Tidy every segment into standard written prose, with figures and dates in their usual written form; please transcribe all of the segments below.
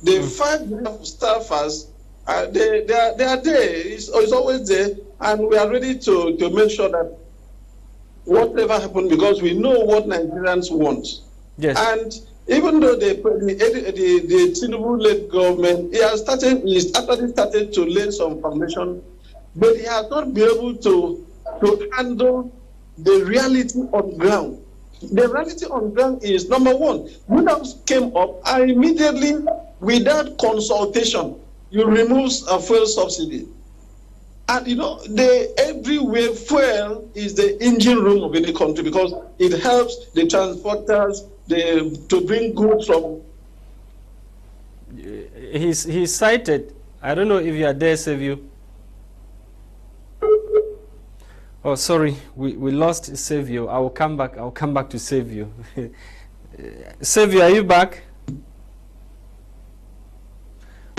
The 5 staffers, they are there. It's always there, and we are ready to make sure that whatever happens, because we know what Nigerians want. Yes. And even though the Tinubu-led government, he actually started to lay some foundation, but he has not been able to handle the reality on ground. The reality on ground is, number one, winners came up and immediately, without consultation, you remove a fuel subsidy. And everywhere fuel is the engine room of any country, because it helps the transporters to bring goods from. He's cited. I don't know if you are there, Saviour. Oh, sorry, we lost Saviour. I will come back. I'll come back to Saviour. Saviour, are you back?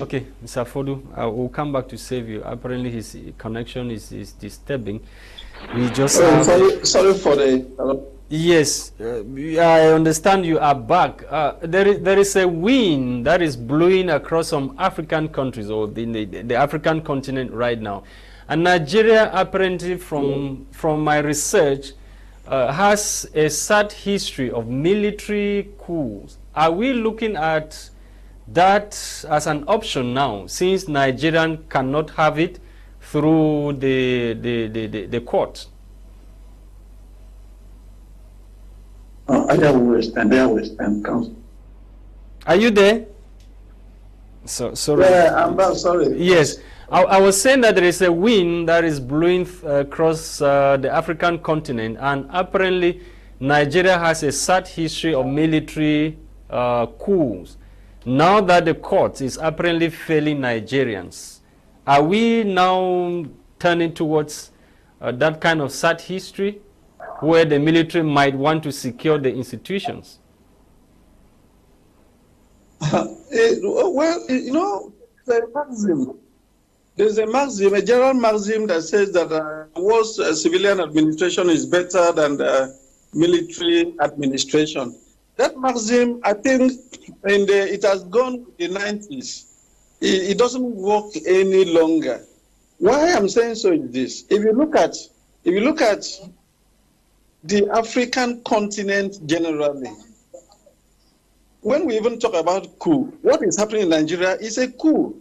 Okay, Mr. Funduh, I will come back to Saviour. Apparently, his connection is disturbing. We just sorry for the. Yes, I understand you are back. There is a wind that is blowing across some African countries, or the African continent right now. And Nigeria, apparently, from my research, has a sad history of military coups. Are we looking at that as an option now, since Nigerian cannot have it through the court? I will stand. Are you there? Sorry. Yeah, I'm back. Sorry. Yes. I was saying that there is a wind that is blowing across the African continent, and apparently Nigeria has a sad history of military coups. Now that the court is apparently failing Nigerians, are we now turning towards that kind of sad history, where the military might want to secure the institutions? There's a maxim, a general maxim that says that civilian administration is better than the military administration. That maxim, I think, it has gone in the 90s. It doesn't work any longer. Why I'm saying so is this: if you look at the African continent generally, when we even talk about coup, what is happening in Nigeria is a coup.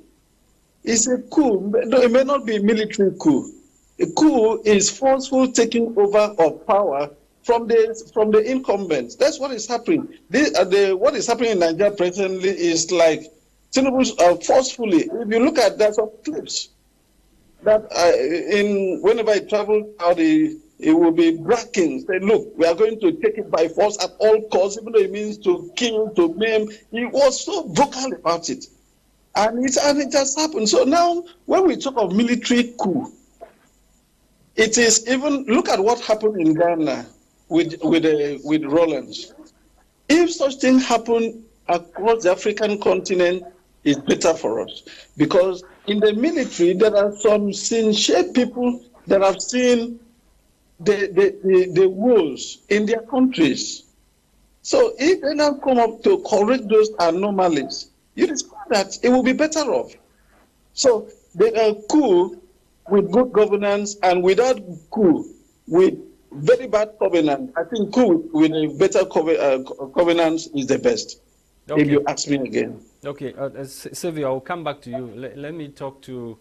It's a coup. It may not be a military coup. A coup is forceful taking over of power from the incumbents. That's what is happening. What is happening in Nigeria presently is like Tinubu forcefully. If you look at that, some clips that whenever he travels out, he will be bragging, say, "Look, we are going to take it by force at all costs, even though it means to kill, to maim." He was so vocal about it. And it has happened. So now, when we talk of military coup, it is even, look at what happened in Ghana with Rollins. If such thing happen across the African continent, it's better for us. Because in the military, there are some sincere people that have seen the woes in their countries. So if they now come up to correct those anomalies, you discover that it will be better off. So the coup with good governance, and without coup with very bad covenant, I think coup with a better covenant is the best. Okay. If you ask me again. Okay, Saviour, I will come back to you. Let me talk to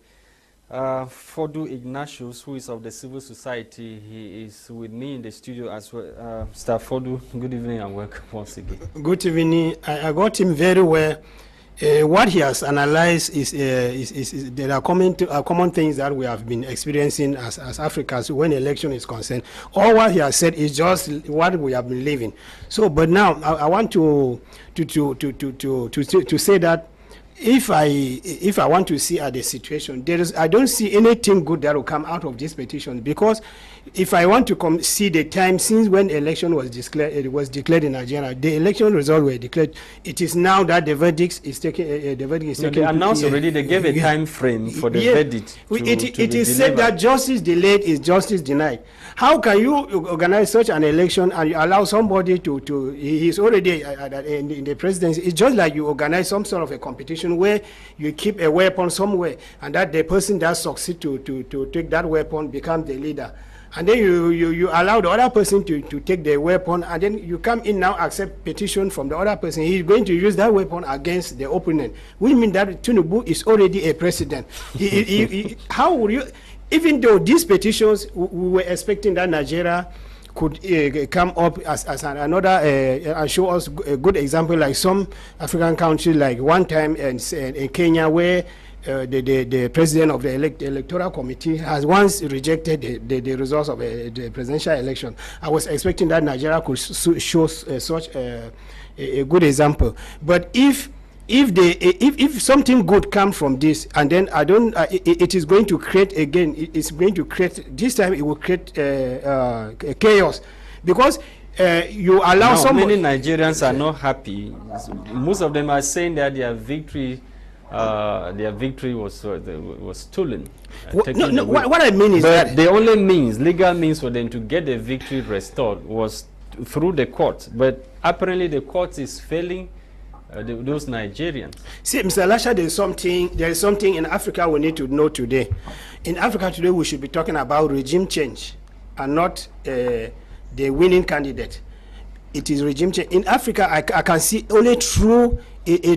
Funduh Ignatius, who is of the civil society. He is with me in the studio as well. Mr. Funduh, good evening and welcome once again. Good evening. I got him very well. What he has analyzed is there are common things that we have been experiencing as Africans when election is concerned. All what he has said is just what we have been living. So, but now I want to say that if I want to see at the situation, I don't see anything good that will come out of this petition, because if I want to see the time since when election was declared, it was declared in Nigeria, the election results were declared. It is now that the verdict is taken. The verdict is taken. They announced already. They gave a time frame for the verdict. It is said that justice delayed is justice denied. How can you organize such an election and you allow somebody to he's already in the presidency? It's just like you organize some sort of a competition where you keep a weapon somewhere, and that the person that succeeds to take that weapon becomes the leader. And then you allow the other person to take the weapon, and then you come in now, accept petition from the other person. He's going to use that weapon against the opponent. We mean that Tinubu is already a president. How would you, even though these petitions, we were expecting that Nigeria could come up as another and show us a good example, like some African countries, like one time in Kenya, where the president of the electoral committee has once rejected the results of the presidential election. I was expecting that Nigeria could show such a good example. But if something good comes from this, and then it is going to create again. It's going to create, this time it will create chaos, because you allow many Nigerians are not happy. Most of them are saying that their victory was stolen. What I mean is that the only means, legal means for them to get the victory restored was through the court. But apparently the court is failing those Nigerians. See, Mr. Lasha, there is something in Africa we need to know today. In Africa today, we should be talking about regime change and not the winning candidate. It is regime change. In Africa, I can see only through a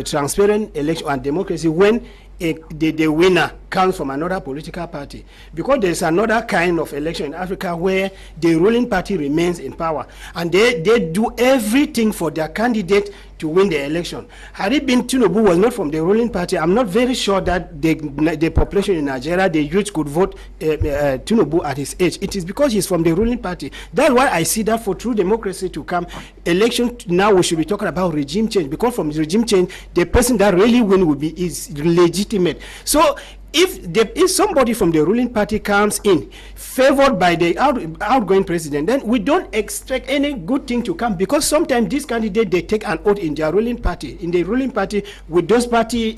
transparent election and democracy when the winner comes from another political party, because there's another kind of election in Africa where the ruling party remains in power and they do everything for their candidate to win the election. Had it been Tinubu was not from the ruling party, I'm not very sure that the population in Nigeria, the youth, could vote Tinubu at his age. It is because he's from the ruling party. That's why I see that for true democracy to come, election now we should be talking about regime change, because from regime change, the person that really win is legitimate. So if somebody from the ruling party comes in favored by the outgoing president, then we don't expect any good thing to come, because sometimes these candidates, they take an oath in their ruling party, with those party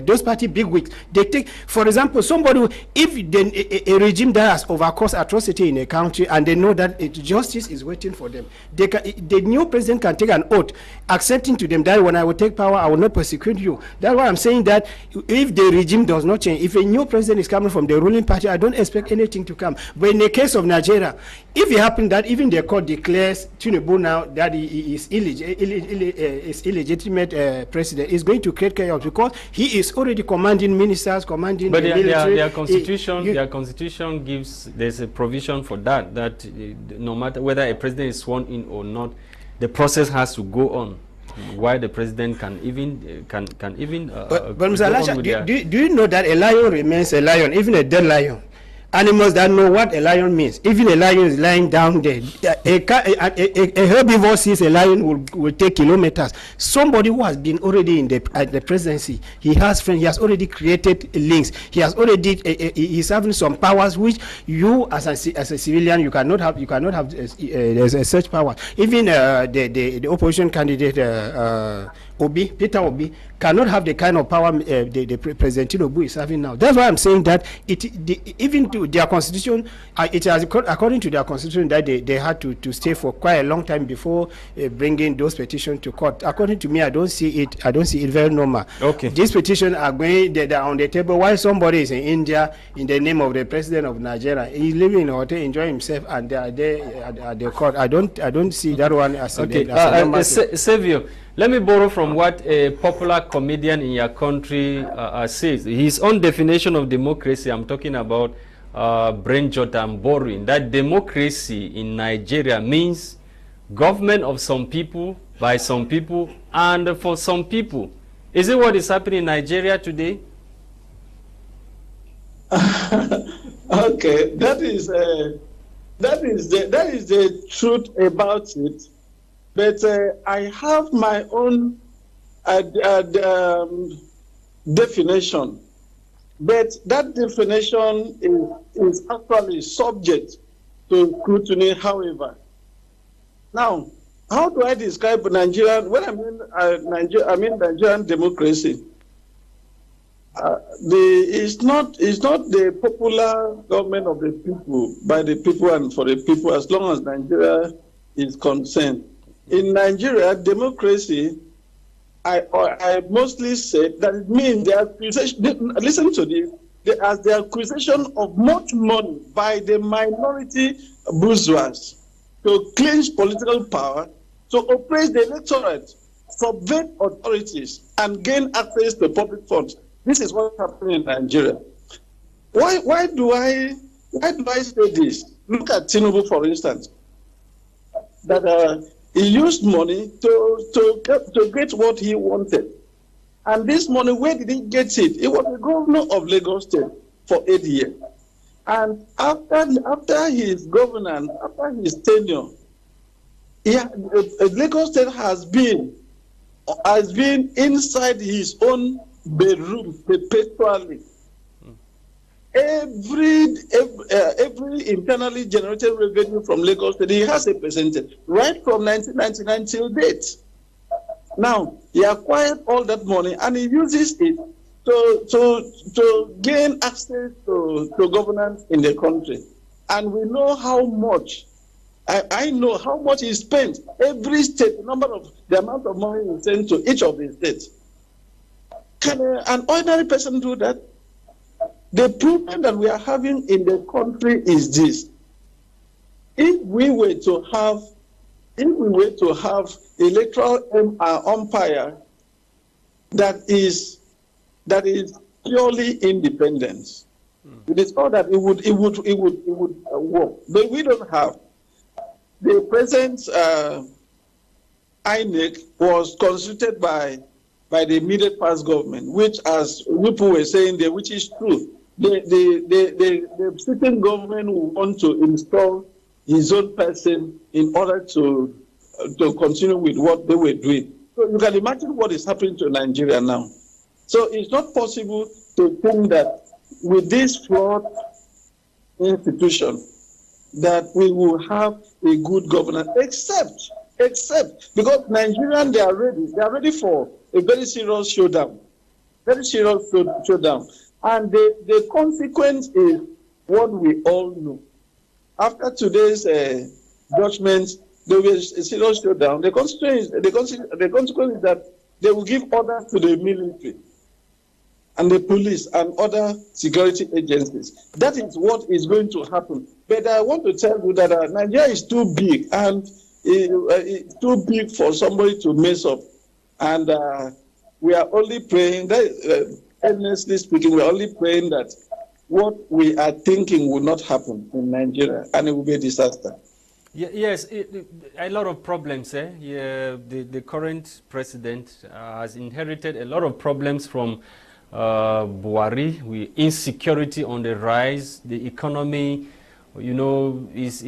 those party bigwigs. They take, for example, somebody, if a regime that has overcaused atrocity in a country and they know that justice is waiting for them, the new president can take an oath accepting to them that when I will take power, I will not persecute you. That's why I'm saying that if the regime does not change, if a new president is coming from the ruling party, I don't expect anything to come. But in the case of Nigeria, if it happens that even the court declares Tinubu now that he is illegitimate president, is going to create chaos, because he is already commanding ministers, commanding the military. Their constitution gives, there's a provision for that no matter whether a president is sworn in or not, the process has to go on. Why the president can even but Mr. Lasha, do you know that a lion remains a lion, even a dead lion? Animals that know what a lion means. Even a lion is lying down there. A herbivore sees a lion will take kilometers. Somebody who has been already in the presidency, he has friends, he has already created links. He has already he's having some powers which you as a civilian you cannot have. You cannot have such power. Even the opposition candidate Peter Obi cannot have the kind of power the President Tinubu is having now. That's why I'm saying that even to their constitution, it has, according to their constitution, that they had to stay for quite a long time before bringing those petitions to court. According to me, I don't see it very normal. Okay. These petitions are they're on the table while somebody is in India in the name of the president of Nigeria. He's living in a hotel, enjoying himself, and they are there at the court. I don't see that one as a Saviour, let me borrow from what a popular comedian in your country says. His own definition of democracy, I'm talking about brain jot and borrowing, that democracy in Nigeria means government of some people, by some people, and for some people. Is it what is happening in Nigeria today? Okay, that is the truth about it. But I have my own definition. But that definition is actually subject to scrutiny, however. Now, how do I describe Nigerian, when I mean Nigerian democracy? It's not the popular government of the people, by the people and for the people, as long as Nigeria is concerned. In Nigeria, democracy, I mostly say that it means the accusation, listen to this, as the acquisition of much money by the minority bourgeois to clinch political power, to oppress the electorate, subvert authorities, and gain access to public funds. This is what's happening in Nigeria. Why do I say this? Look at Tinubu, for instance, that he used money to get what he wanted. And this money, where did he get it? He was the governor of Lagos State for 8 years. And after his governance, after his tenure, Lagos State has been inside his own bedroom perpetually. Every internally generated revenue from Lagos State, he has a percentage, right from 1999 till date. Now, he acquired all that money and he uses it to gain access to governance in the country. And we know how much, I know how much he spent. Every state, the amount of money he sent to each of the states. Can an ordinary person do that? The problem that we are having in the country is this. If we were to have electoral umpire that is purely independent, it is all that it would work. But we don't have. The present INEC was constituted by the immediate past government, which, as people were saying there, which is true. The sitting government will want to install his own person in order to continue with what they were doing. So you can imagine what is happening to Nigeria now. So it's not possible to think that with this flawed institution that we will have a good governance, except because Nigerians, they are ready for a very serious showdown. And the consequence is what we all know. After today's judgment, there will be a serious showdown. The consequence is that they will give orders to the military and the police and other security agencies. That is what is going to happen. But I want to tell you that Nigeria is too big, and it's too big for somebody to mess up. And we are only praying that, honestly speaking, we are only praying that what we are thinking will not happen in Nigeria, and it will be a disaster. Yes, a lot of problems. The current president has inherited a lot of problems from Buhari, with insecurity on the rise, the economy, is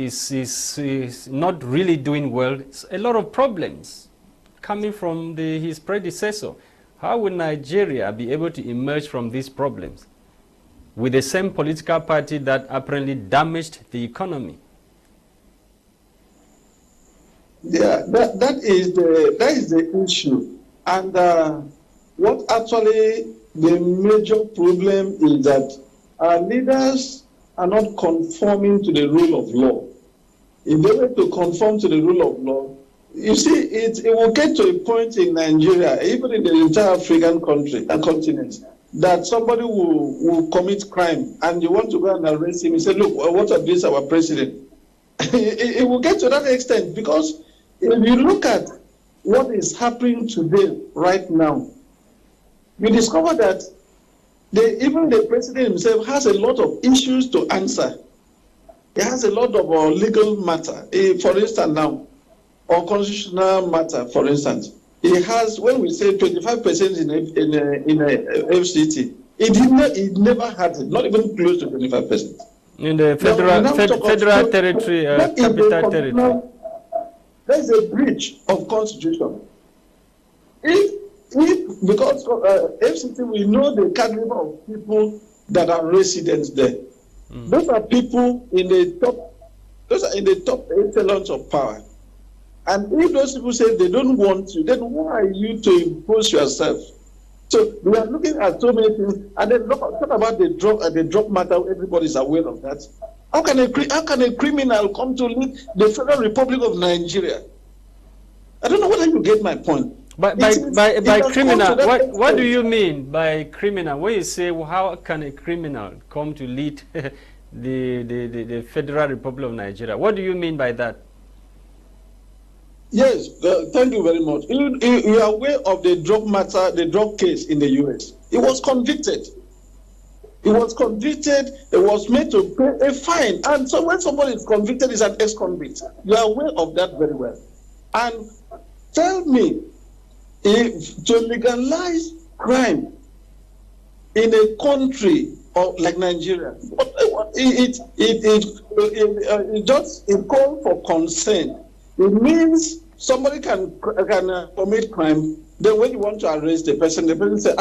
not really doing well. It's a lot of problems coming from his predecessor. How will Nigeria be able to emerge from these problems with the same political party that apparently damaged the economy? Yeah, that is the issue. And what actually the major problem is that our leaders are not conforming to the rule of law. If they were to conform to the rule of law, you see, it will get to a point in Nigeria, even in the entire African continent, that somebody will commit crime and you want to go and arrest him. You say, look, what of this, our president? It will get to that extent, because if you look at what is happening today, right now, you discover that even the president himself has a lot of issues to answer. He has a lot of legal matter, for instance now, or constitutional matter, for instance. He has, when we say 25% in a FCT, he never had it, not even close to 25%. In the federal territory, capital territory. There is a breach of constitution. Because FCT, we know the caliber of people that are residents there. Those are people in the top. Those are in the top echelons of power. And if those people say they don't want you, then why are you to impose yourself? So we are looking at so many things, and then talk about the drug matter. Everybody's aware of that. How can a criminal come to lead the Federal Republic of Nigeria? I don't know whether you get my point. By criminal, what do you mean by criminal? When you say, well, how can a criminal come to lead the Federal Republic of Nigeria? What do you mean by that? Yes, thank you very much. You are aware of the drug matter, the drug case in the US. He was convicted. He was convicted. It was made to pay a fine. And so when somebody is convicted, is an ex-convict. You are aware of that very well. And tell me, if to legalize crime in a country like Nigeria, it just calls for consent. It means somebody can commit crime. Then when you want to arrest the person say,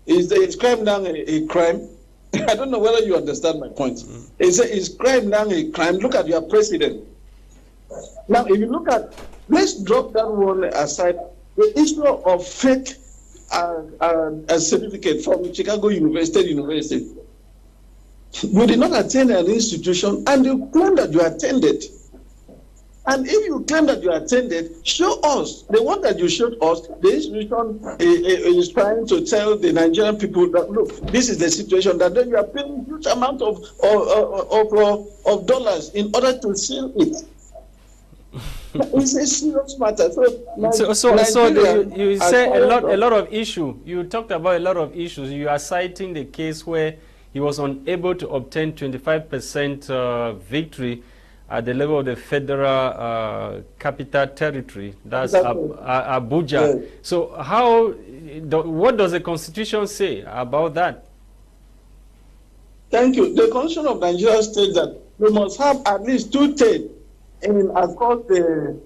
is crime now a crime? I don't know whether you understand my point. Is crime now a crime? Look at your president. Now, if you look at, let's drop that one aside. The issue of fake a certificate from Chicago University. You did not attend an institution, and you claim that you attended. And if you claim that you attended, show us. The one that you showed us, the institution is trying to tell the Nigerian people that, look, this is the situation, that then you are paying huge amount of dollars in order to seal it. It's a serious matter. So you say a lot of issues. You talked about a lot of issues. You are citing the case where he was unable to obtain 25% victory at the level of the federal capital territory, that's Abuja. Yeah. So what does the Constitution say about that? Thank you. The Constitution of Nigeria states that we must have at least 2/3 across the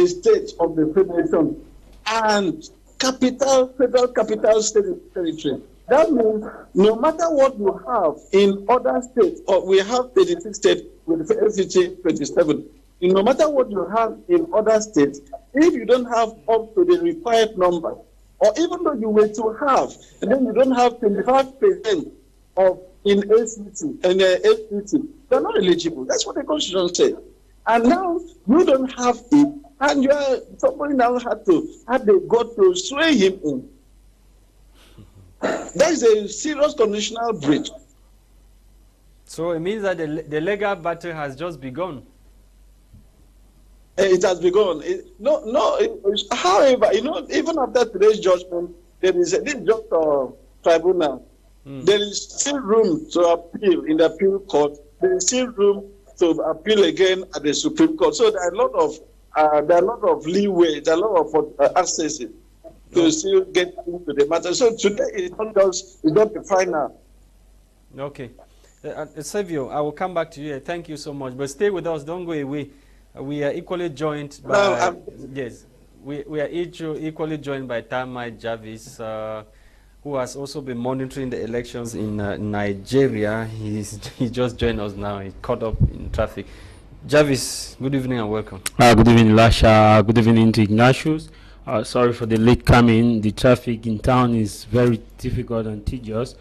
states of the federation and federal capital state territory. That means no matter what you have in other states, or we have 36 states with FCT 27, no matter what you have in other states, if you don't have up to the required number, or even though you were to have, and then you don't have 25% of in ACT and FCT, they're not eligible. That's what the Constitution says. And now you don't have it, and somebody now had the God to sway him in. That is a serious constitutional breach. So it means that the legal battle has just begun. It has begun. However, even after today's judgment, there is this tribunal. There is still room to appeal in the appeal court. There is still room to appeal again at the Supreme Court. So there are a lot of leeway. There are a lot of access to still get into the matter. So today it's not the final. Okay. Saviour, I will come back to you. Thank you so much. But stay with us. Don't go away. We are equally joined by... yes. We are equally joined by Tamai Jarvis, who has also been monitoring the elections in Nigeria. He just joined us now. He caught up in traffic. Jarvis, good evening and welcome. Good evening, Lasha. Good evening to Ignatius. Sorry for the late coming. The traffic in town is very difficult and tedious.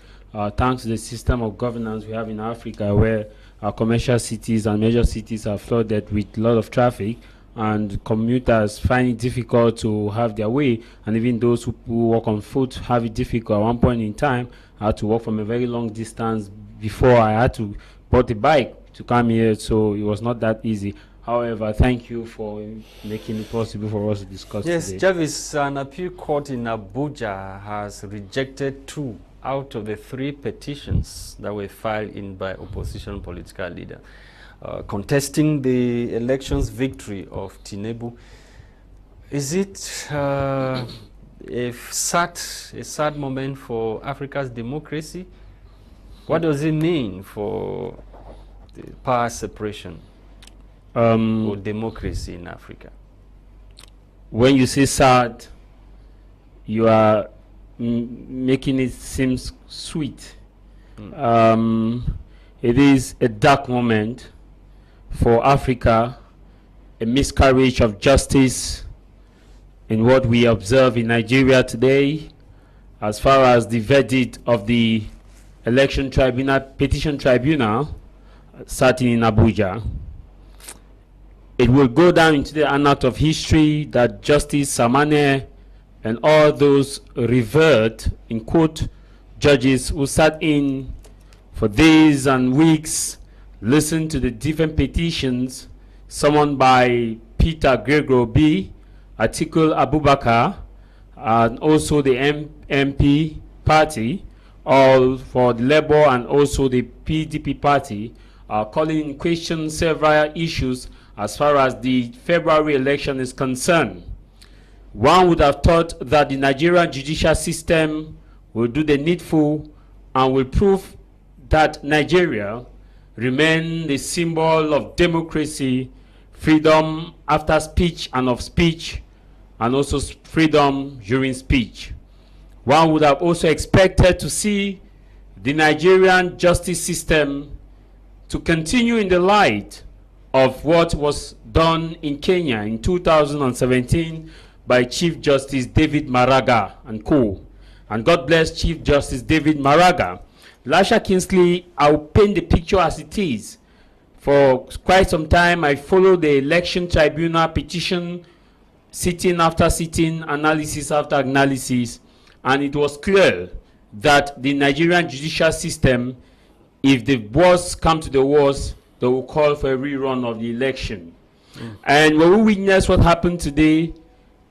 Thanks to the system of governance we have in Africa, where our commercial cities and major cities are flooded with a lot of traffic, and commuters find it difficult to have their way, and even those who walk on foot have it difficult. At one point in time, I had to walk from a very long distance before I had to bought a bike to come here, so it was not that easy. However, thank you for making it possible for us to discuss today. Yes, Jarvis, an appeal court in Abuja has rejected 2 out of the 3 petitions that were filed in by opposition political leader, contesting the elections victory of Tinubu. Is it a sad moment for Africa's democracy? What does it mean for the power separation or democracy in Africa? When you say sad, you are making it seem sweet. It is a dark moment for Africa, a miscarriage of justice in what we observe in Nigeria today, as far as the verdict of the Election Petition Tribunal starting in Abuja. It will go down into the annals of history that Justice Samane and all those revered, in quote, judges who sat in for days and weeks, listened to the different petitions summoned by Peter Gregor B., Atiku Abubakar, and also the MP party, all for the Labour and also the PDP party, calling in question several issues as far as the February election is concerned. One would have thought that the Nigerian judicial system will do the needful and will prove that Nigeria remain the symbol of democracy, freedom after speech and of speech, and also freedom during speech. One would have also expected to see the Nigerian justice system to continue in the light of what was done in Kenya in 2017 by Chief Justice David Maraga and co. And God bless Chief Justice David Maraga. Lasha Kingsley, I'll paint the picture as it is. For quite some time, I followed the Election Tribunal petition, sitting after sitting, analysis after analysis, and it was clear that the Nigerian judicial system, if the worst come to the worst, they will call for a rerun of the election. And when we witness what happened today,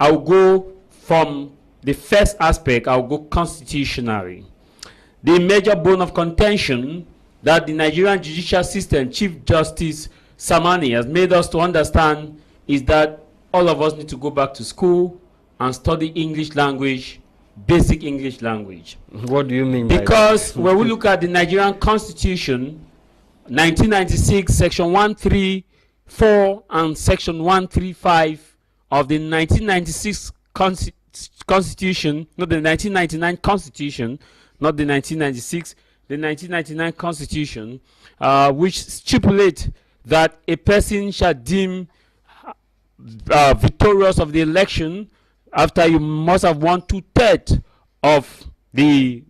I'll go from the first aspect, I'll go constitutionally. The major bone of contention that the Nigerian judicial system, Chief Justice Samani, has made us to understand is that all of us need to go back to school and study English language, basic English language. What do you mean by that? Because when we look at the Nigerian Constitution, 1996, Section 134 and Section 135 of the 1996 Constitution, not the 1999 Constitution, not the 1996, the 1999 Constitution, which stipulate that a person shall deem victorious of the election after you must have won 2/3 of the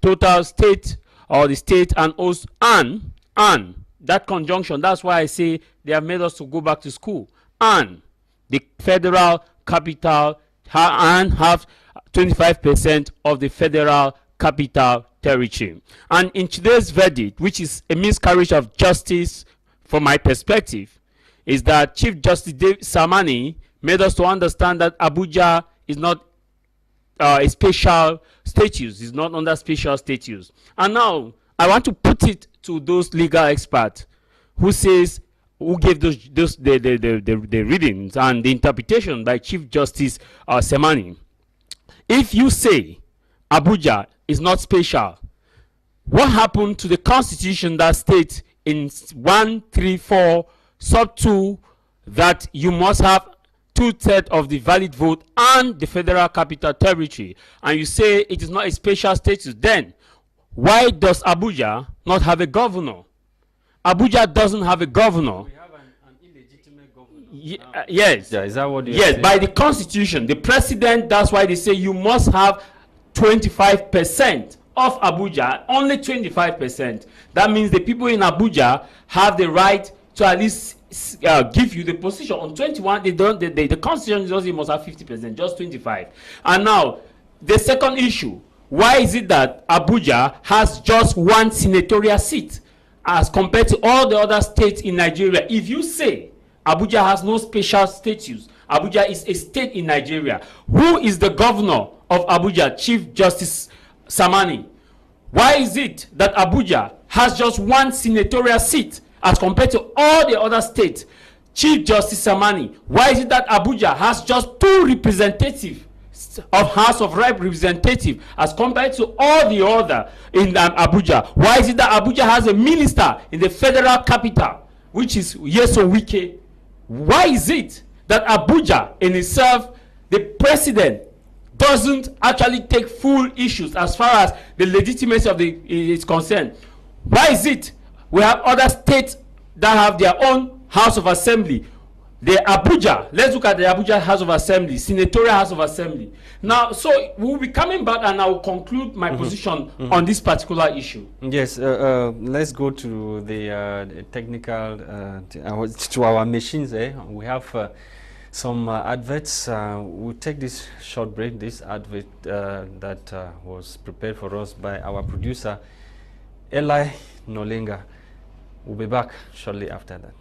total state or the state, and also and that conjunction, that's why I say they have made us to go back to school, and the federal capital and have 25% of the federal capital territory. And in today's verdict, which is a miscarriage of justice from my perspective, is that Chief Justice David Samani made us to understand that Abuja is not a special status, is not under special status. And now I want to put it to those legal experts who gave the readings and the interpretation by Chief Justice Samani. If you say Abuja is not special, what happened to the constitution that states in 134 sub 2 that you must have 2/3 of the valid vote and the federal capital territory, and you say it is not a special status? Then why does Abuja not have a governor? Abuja doesn't have a governor. We have an illegitimate governor. Yes. Yeah, is that what you're yes, saying? by the constitution, the president, that's why they say you must have 25% of Abuja, only 25%. That means the people in Abuja have the right to at least give you the position. On 21, the constitution says you must have 50%, just 25. And now, the second issue, why is it that Abuja has just one senatorial seat as compared to all the other states in Nigeria? If you say Abuja has no special status, Abuja is a state in Nigeria, who is the governor of Abuja? Chief Justice Samani. Why is it that Abuja has just one senatorial seat as compared to all the other states? Chief Justice Samani. Why is it that Abuja has just 2 representatives of House of Representatives as compared to all the other in Abuja? Why is it that Abuja has a minister in the federal capital, which is Yeso Wike? Why is it that Abuja in itself, the president doesn't actually take full issues as far as the legitimacy of the is concerned. Why is it we have other states that have their own House of Assembly? The Abuja, let's look at the Abuja House of Assembly, Senatorial House of Assembly. Now, so we'll be coming back and I will conclude my position on this particular issue. Yes, let's go to the technical, to our machines. We have some adverts. We'll take this short break. This advert that was prepared for us by our producer, Nolinga. We'll be back shortly after that.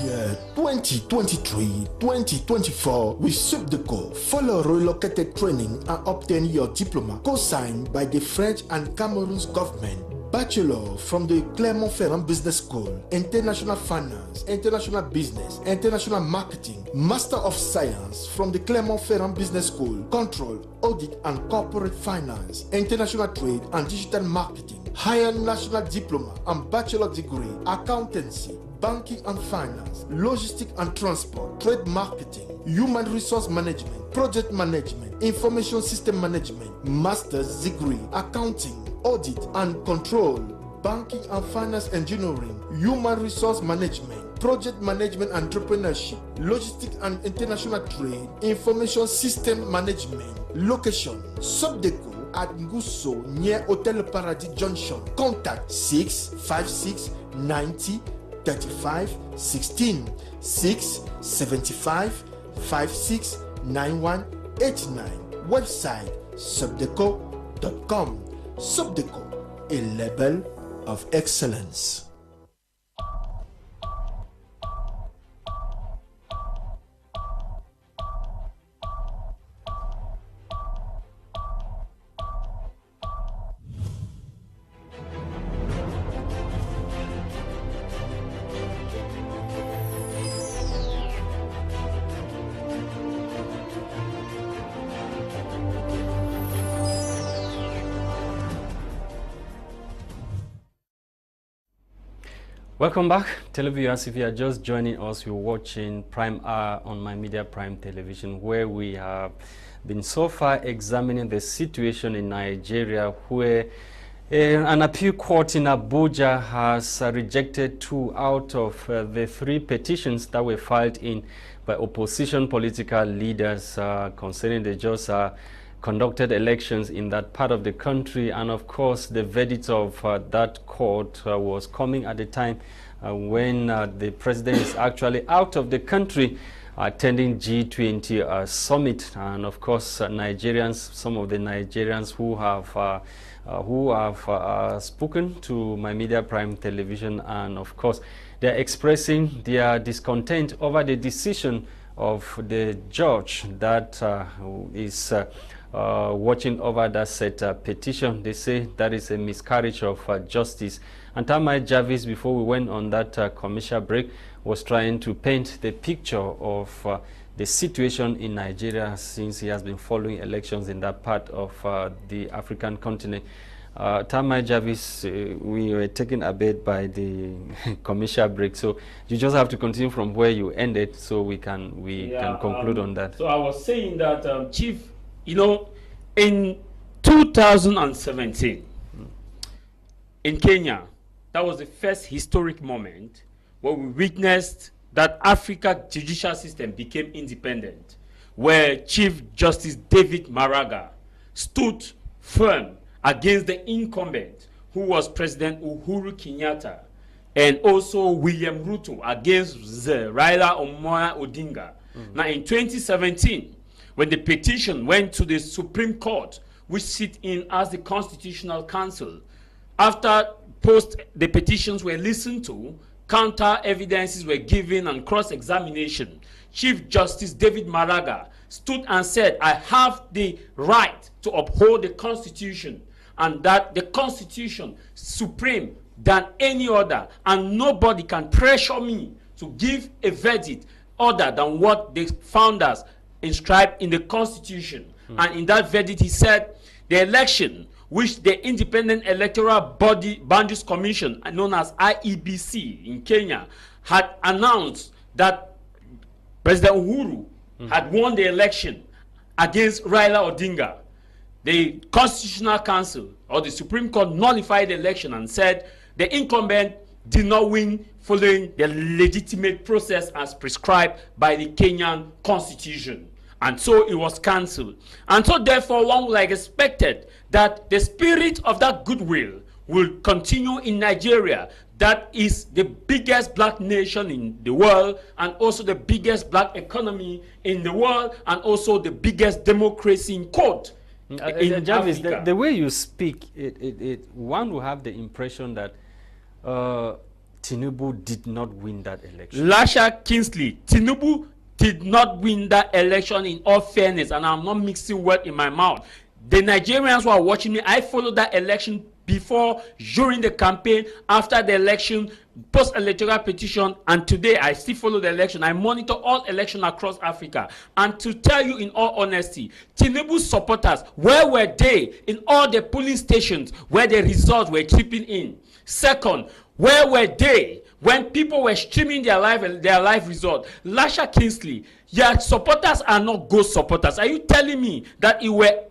Year 2023-2024 with Subdeco. Follow relocated training and obtain your diploma co-signed by the French and Cameroon's government. Bachelor from the Clermont-Ferrand Business School, International Finance, International Business, International Marketing. Master of Science from the Clermont-Ferrand Business School, Control, Audit and Corporate Finance, International Trade and Digital Marketing. Higher National Diploma and Bachelor Degree, Accountancy, Banking and Finance, Logistics and Transport, Trade Marketing, Human Resource Management, Project Management, Information System Management, Master's Degree, Accounting, Audit and Control, Banking and Finance Engineering, Human Resource Management, Project Management Entrepreneurship, Logistics and International Trade, Information System Management. Location, Subdeco at Nguso near Hotel Paradis Junction. Contact 656 90 35 16 675 56 91 89. Website subdeco.com. Subdeco, a label of excellence. Welcome back, televiewers. If you are just joining us, you're watching Prime Hour on My Media Prime Television, where we have been so far examining the situation in Nigeria, where an appeal court in Abuja has rejected 2 out of the 3 petitions that were filed in by opposition political leaders concerning the just conducted elections in that part of the country. And of course, the verdict of that court was coming at the time when the president is actually out of the country attending G20 summit. And of course, Nigerians, some of the Nigerians who have spoken to My Media Prime Television, and of course, they're expressing their discontent over the decision of the judge that is watching over that set petition. They say that is a miscarriage of justice. And Tamai Jarvis, before we went on that commercial break, was trying to paint the picture of the situation in Nigeria, since he has been following elections in that part of the African continent. Tamai Jarvis, we were taken a bit by the commercial break, so you just have to continue from where you ended, so we can conclude on that. So I was saying that, Chief, you know, in 2017, in Kenya, that was the first historic moment where we witnessed that Africa's judicial system became independent, where Chief Justice David Maraga stood firm against the incumbent, who was President Uhuru Kenyatta, and also William Ruto against Raila Amolo Odinga. Now in 2017, when the petition went to the Supreme Court, which sit in as the Constitutional Council, after the petitions were listened to, counter evidences were given and cross-examination, Chief Justice David Maraga stood and said, I have the right to uphold the Constitution, and that the Constitution, supreme, than any other, and nobody can pressure me to give a verdict other than what the founders inscribed in the Constitution. And in that verdict, he said the election which the Independent Electoral Boundaries Commission, known as IEBC in Kenya, had announced that President Uhuru had won the election against Raila Odinga. The Constitutional Council or the Supreme Court nullified the election and said the incumbent did not win following the legitimate process as prescribed by the Kenyan Constitution. And so it was cancelled. And so therefore one would have expected that the spirit of that goodwill will continue in Nigeria. That is the biggest black nation in the world, and also the biggest black economy in the world, and also the biggest democracy in court. Jarvis, the way you speak, one will have the impression that Tinubu did not win that election. Lasha Kingsley, Tinubu did not win that election in all fairness, and I'm not mixing words in my mouth. The Nigerians who are watching me, I followed that election before, during the campaign, after the election, post-electoral petition, and today I still follow the election. I monitor all elections across Africa. And to tell you in all honesty, Tinubu's supporters, where were they in all the polling stations where the results were chipping in? Second, where were they when people were streaming their live result? Lasha Kingsley, your supporters are not ghost supporters. Are you telling me that it were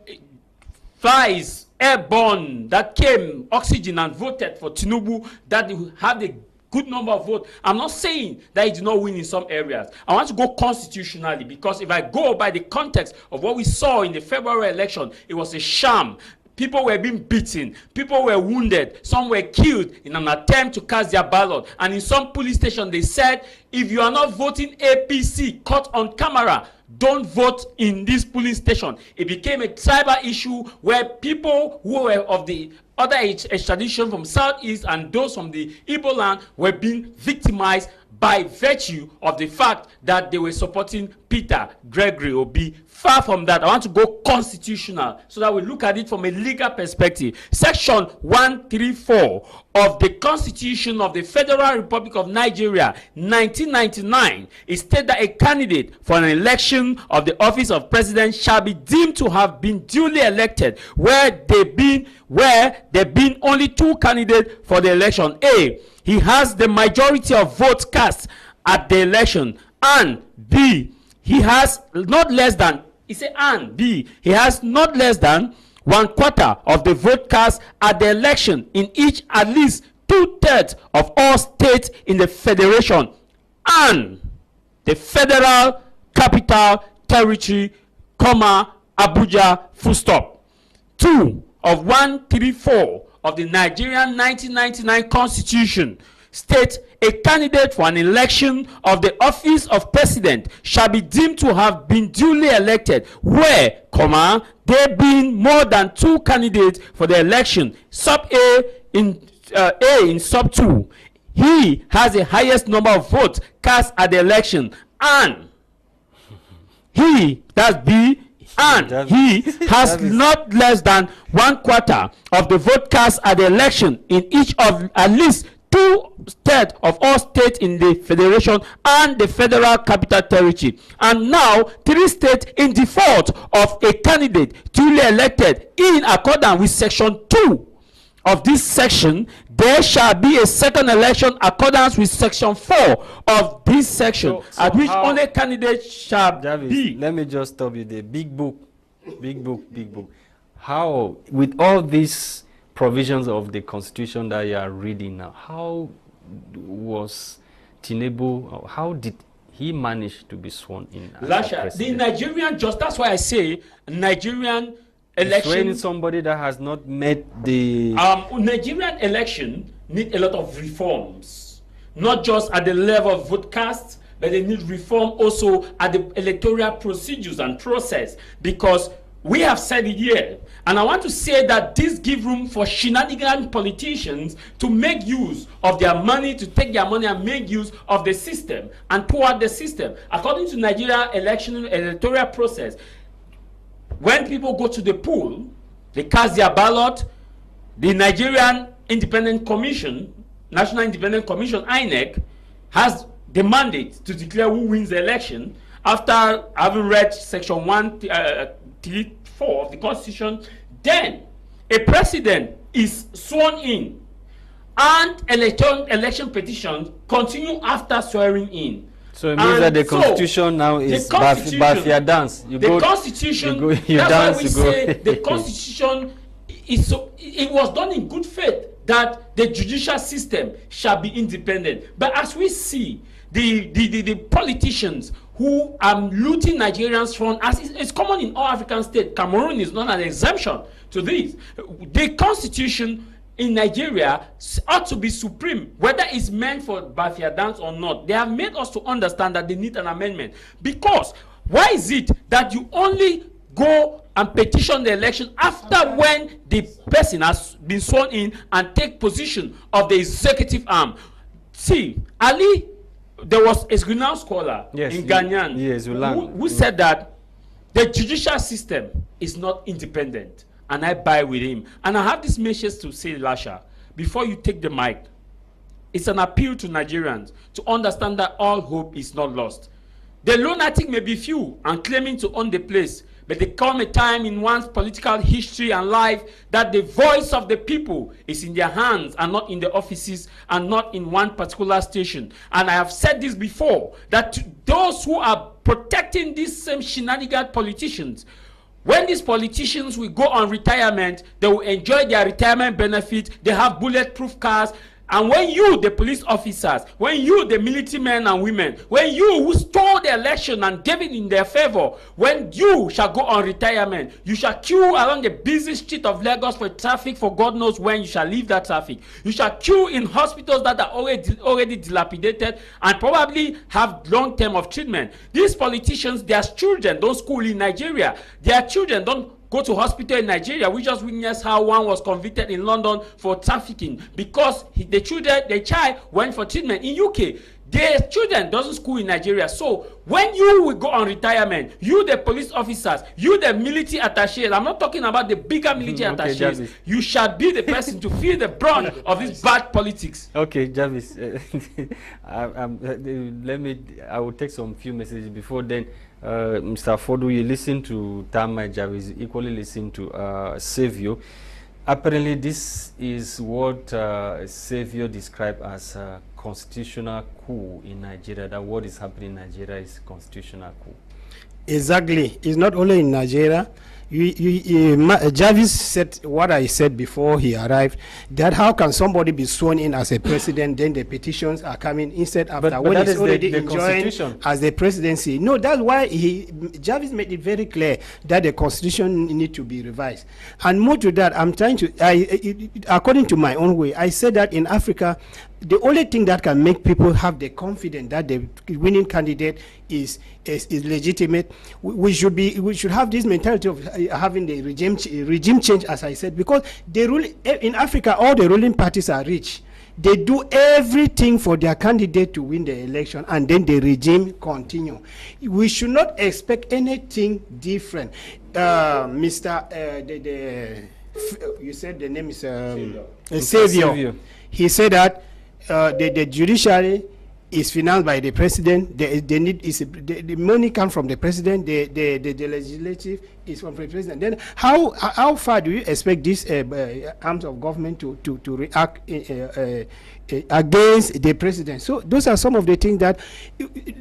flies airborne that came, oxygen, and voted for Tinubu, that they have a good number of votes? I'm not saying that he did not win in some areas. I want to go constitutionally, because if I go by the context of what we saw in the February election, it was a sham. People were being beaten, people were wounded, some were killed in an attempt to cast their ballot. And in some police station, they said, if you are not voting APC, caught on camera, don't vote in this police station. It became a tribal issue where people who were of the other extradition from Southeast and those from the Igbo land were being victimized by virtue of the fact that they were supporting Peter Gregory Obi. Far from that, I want to go constitutional so that we look at it from a legal perspective. Section 134 of the Constitution of the Federal Republic of Nigeria, 1999, it states that a candidate for an election of the office of president shall be deemed to have been duly elected where there been only two candidates for the election. A, he has the majority of votes cast at the election, and B, he has not less than, he has not less than 1/4 of the vote cast at the election in each at least 2/3 of all states in the federation and the federal capital territory, Abuja, full stop. 2 of 134 of the Nigerian 1999 Constitution states a candidate for an election of the office of president shall be deemed to have been duly elected where, there being more than 2 candidates for the election. Sub A in sub 2, he has the highest number of votes cast at the election, and he, that's B, and he has not less than 1/4 of the vote cast at the election in each of at least 2/3 of all states in the federation and the federal capital territory. And now 3 states in default of a candidate duly elected in accordance with section 2 of this section, there shall be a second election accordance with section 4 of this section, at which only candidate shall Jarvis, be. let me just stop you there. Big book. How, with all these provisions of the Constitution that you are reading now, how was Tinubu, how did he manage to be sworn in as Lasha, the Nigerian just, that's why I say Nigerian election. Swearing somebody that has not met the Nigerian election need a lot of reforms, not just at the level of vote cast, but they need reform also at the electoral procedures and process, because we have said it here, and I want to say that this gives room for shenanigan politicians to make use of their money, to take their money and make use of the system and thwart the system. According to Nigeria electoral process, when people go to the poll, they cast their ballot, the Nigerian Independent Commission National Independent Commission, INEC, has the mandate to declare who wins the election after having read Section 134 of the Constitution. Then a president is sworn in, and election petitions continue after swearing in. So it means that the Constitution now is Bafia dance. The Constitution, that's why we say the Constitution is so, it was done in good faith that the judicial system shall be independent. But as we see, the politicians who are looting Nigerians from, as it's common in all African states, Cameroon is not an exemption to this. The Constitution in Nigeria ought to be supreme, whether it's meant for Bafia dance or not. They have made us to understand that they need an amendment. Because why is it that you only go and petition the election after when the person has been sworn in and take position of the executive arm? See, Ali, there was a renowned scholar in Ghanaian who said that the judicial system is not independent. And I buy with him. And I have this message to say, Lasha, before you take the mic, it's an appeal to Nigerians to understand that all hope is not lost. The lunatic may be few and claiming to own the place, but there come a time in one's political history and life that the voice of the people is in their hands and not in the offices and not in one particular station. And I have said this before, that to those who are protecting these same shenanigan politicians, when these politicians will go on retirement, they will enjoy their retirement benefit. They have bulletproof cars. And when you, the police officers, when you, the military men and women, when you who stole the election and gave it in their favor, when you shall go on retirement, you shall queue around the busy street of Lagos for traffic for God knows when you shall leave that traffic. You shall queue in hospitals that are already dilapidated and probably have long term of treatment. These politicians, their children don't school in Nigeria. Their children don't go to hospital in Nigeria. We just witnessed how one was convicted in London for trafficking because the child went for treatment in UK. Their children doesn't school in Nigeria. So when you will go on retirement, you the police officers, you the military attachés, I'm not talking about the bigger military attachés, Jarvis, you shall be the person to feel the brunt of this bad politics. Okay, Jarvis, I will take some few messages before then. Mr. Funduh, you listen to Tama Jarvis, equally listen to Saviour. Apparently, this is what Saviour described as a constitutional coup in Nigeria. That what is happening in Nigeria is constitutional coup. Exactly. It's not only in Nigeria. Jarvis said what I said before he arrived, that how can somebody be sworn in as a president, then the petitions are coming instead after but when he's already enjoying as the presidency. No, that's why Jarvis made it very clear that the constitution need to be revised. And more to that, I'm trying to, according to my own way, I said that in Africa, the only thing that can make people have the confidence that the winning candidate is legitimate, we should have this mentality of having the regime change, as I said, because the rule in Africa, all the ruling parties are rich. They do everything for their candidate to win the election, and then the regime continue. We should not expect anything different. You said the name is Saviour. He said that the judiciary is financed by the president. The money comes from the president. The legislative is from the president. Then how far do you expect these arms of government to react against the president? So those are some of the things that,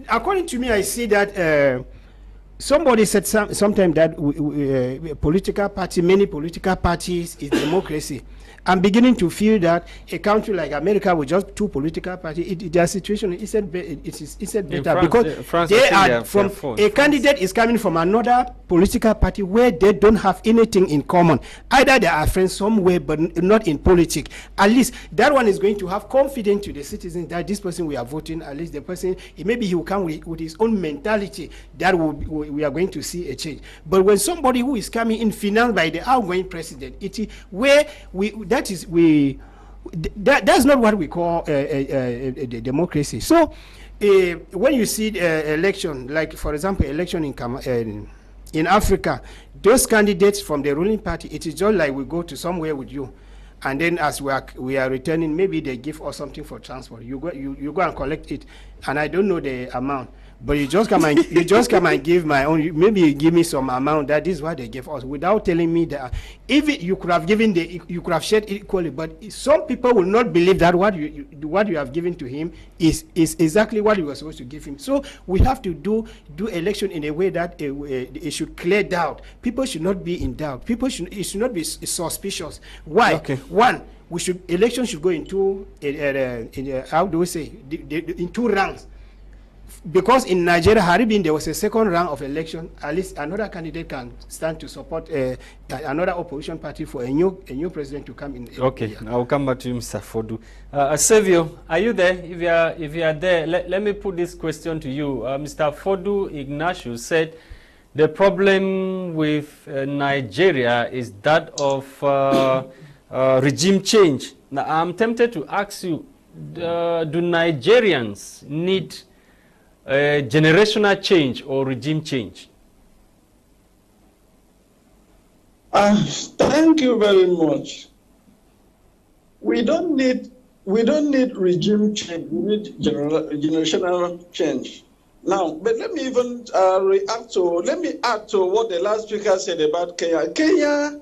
according to me, I see that. Somebody said sometime that many political parties is democracy. I'm beginning to feel that a country like America with just two political parties, their situation isn't better because France they are from a candidate is coming from another political party where they don't have anything in common. Either they are friends somewhere, but not in politics. At least that one is going to have confidence to the citizens that this person we are voting, at least the person, maybe he will come with his own mentality that we are going to see a change. But when somebody who is coming in financed by the outgoing president, that's not what we call a democracy. So when you see election, like for example, election in Africa, those candidates from the ruling party, it is just like we go to somewhere with you. and then as we are returning, maybe they give us something for transport. You go and collect it, and I don't know the amount. But you just come and give my own. Maybe you give me some amount. That is what they give us without telling me that. If you could have given you could have shared equally. But some people will not believe that what you have given to him is exactly what you were supposed to give him. So we have to do election in a way that it should clear doubt. People should not be in doubt. It should not be suspicious. Why? Okay. One, election should go into how do we say in 2 rounds. Because in Nigeria, there was a second round of election. At least another candidate can stand to support another opposition party for a new president to come in. Okay, I'll come back to you, Mr. Funduh. Saviour, are you there? If you are there, let me put this question to you. Mr. Funduh Ignatius said the problem with Nigeria is that of regime change. Now, I'm tempted to ask you, do Nigerians need generational change or regime change? Thank you very much. We don't need regime change. We need generational change. Now, but let me even let me add to what the last speaker said about Kenya. Kenya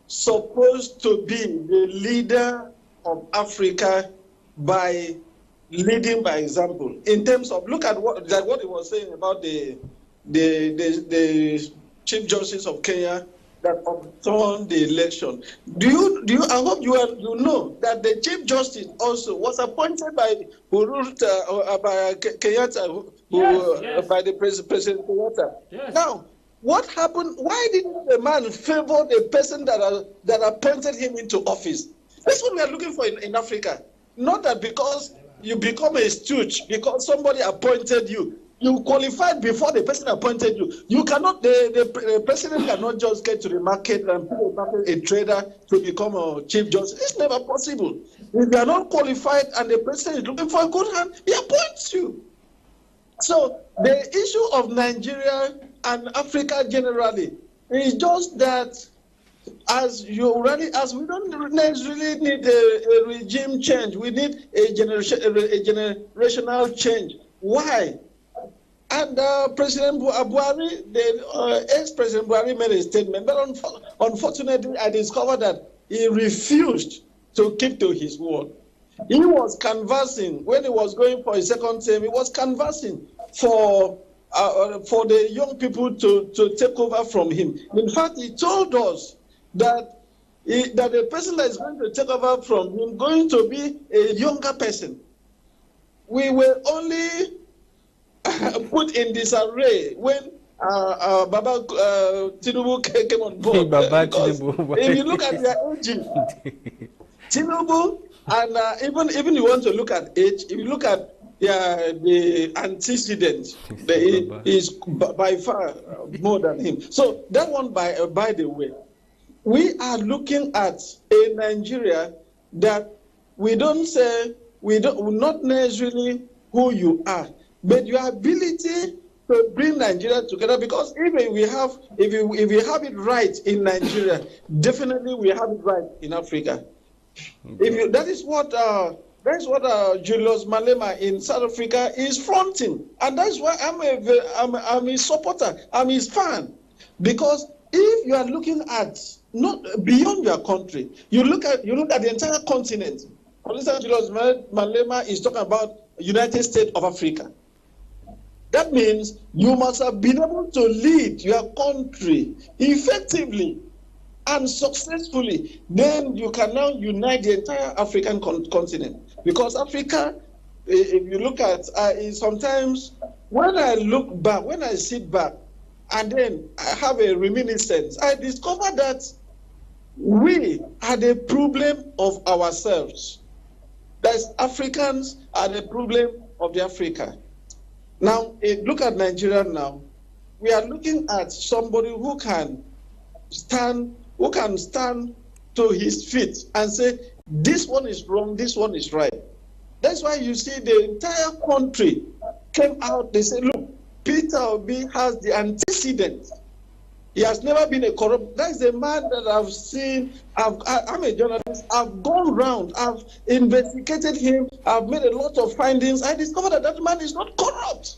supposed to be the leader of Africa by leading by example, in terms of, look at what he was saying about the Chief Justice of Kenya that overturned the election. I hope you know that the Chief Justice also was appointed by by Kenyatta, yes. by the President Kenyatta. Yes. Now, what happened? Why didn't the man favor the person that appointed him into office? That's what we are looking for in Africa. Not that because you become a stooge, because somebody appointed you. You qualified before the person appointed you. You cannot, the president cannot just get to the market and put a trader to become a chief justice. It's never possible. If you are not qualified and the president is looking for a good hand, he appoints you. So the issue of Nigeria and Africa generally is just that, as you already asked, we don't necessarily need a regime change. We need a generational change. Why? And President Buhari, ex-President Buhari made a statement, but unfortunately, I discovered that he refused to keep to his word. He was canvassing, when he was going for his second term, he was canvassing for the young people to take over from him. In fact, he told us that the person that is going to take over from him is going to be a younger person. We were only put in disarray when Baba Tinubu came on board. If you look at their age, Tinubu, and even you want to look at age, if you look at the antecedents, is by far more than him. So that one, by the way, we are looking at a Nigeria that we don't say, not necessarily who you are, but your ability to bring Nigeria together. Because if we have it right in Nigeria, definitely we have it right in Africa. That is what Julius Malema in South Africa is fronting, and that's why I'm his supporter. I'm his fan, because if you are looking at not beyond your country, you look at the entire continent. For instance, Julius Malema is talking about United States of Africa. That means you must have been able to lead your country effectively and successfully. Then you can now unite the entire African continent. Because Africa, if you look at, sometimes when I look back, when I sit back, and then I have a reminiscence, I discover that we are the problem of ourselves. That Africans are the problem of the Africa. Now, look at Nigeria now. We are looking at somebody who can stand to his feet and say, this one is wrong, this one is right. That's why you see the entire country came out, they say, look, Peter Obi has the antecedents He has never been a corrupt. That is a man that I've seen. I'm a journalist. I've gone round. I've investigated him. I've made a lot of findings. I discovered that that man is not corrupt.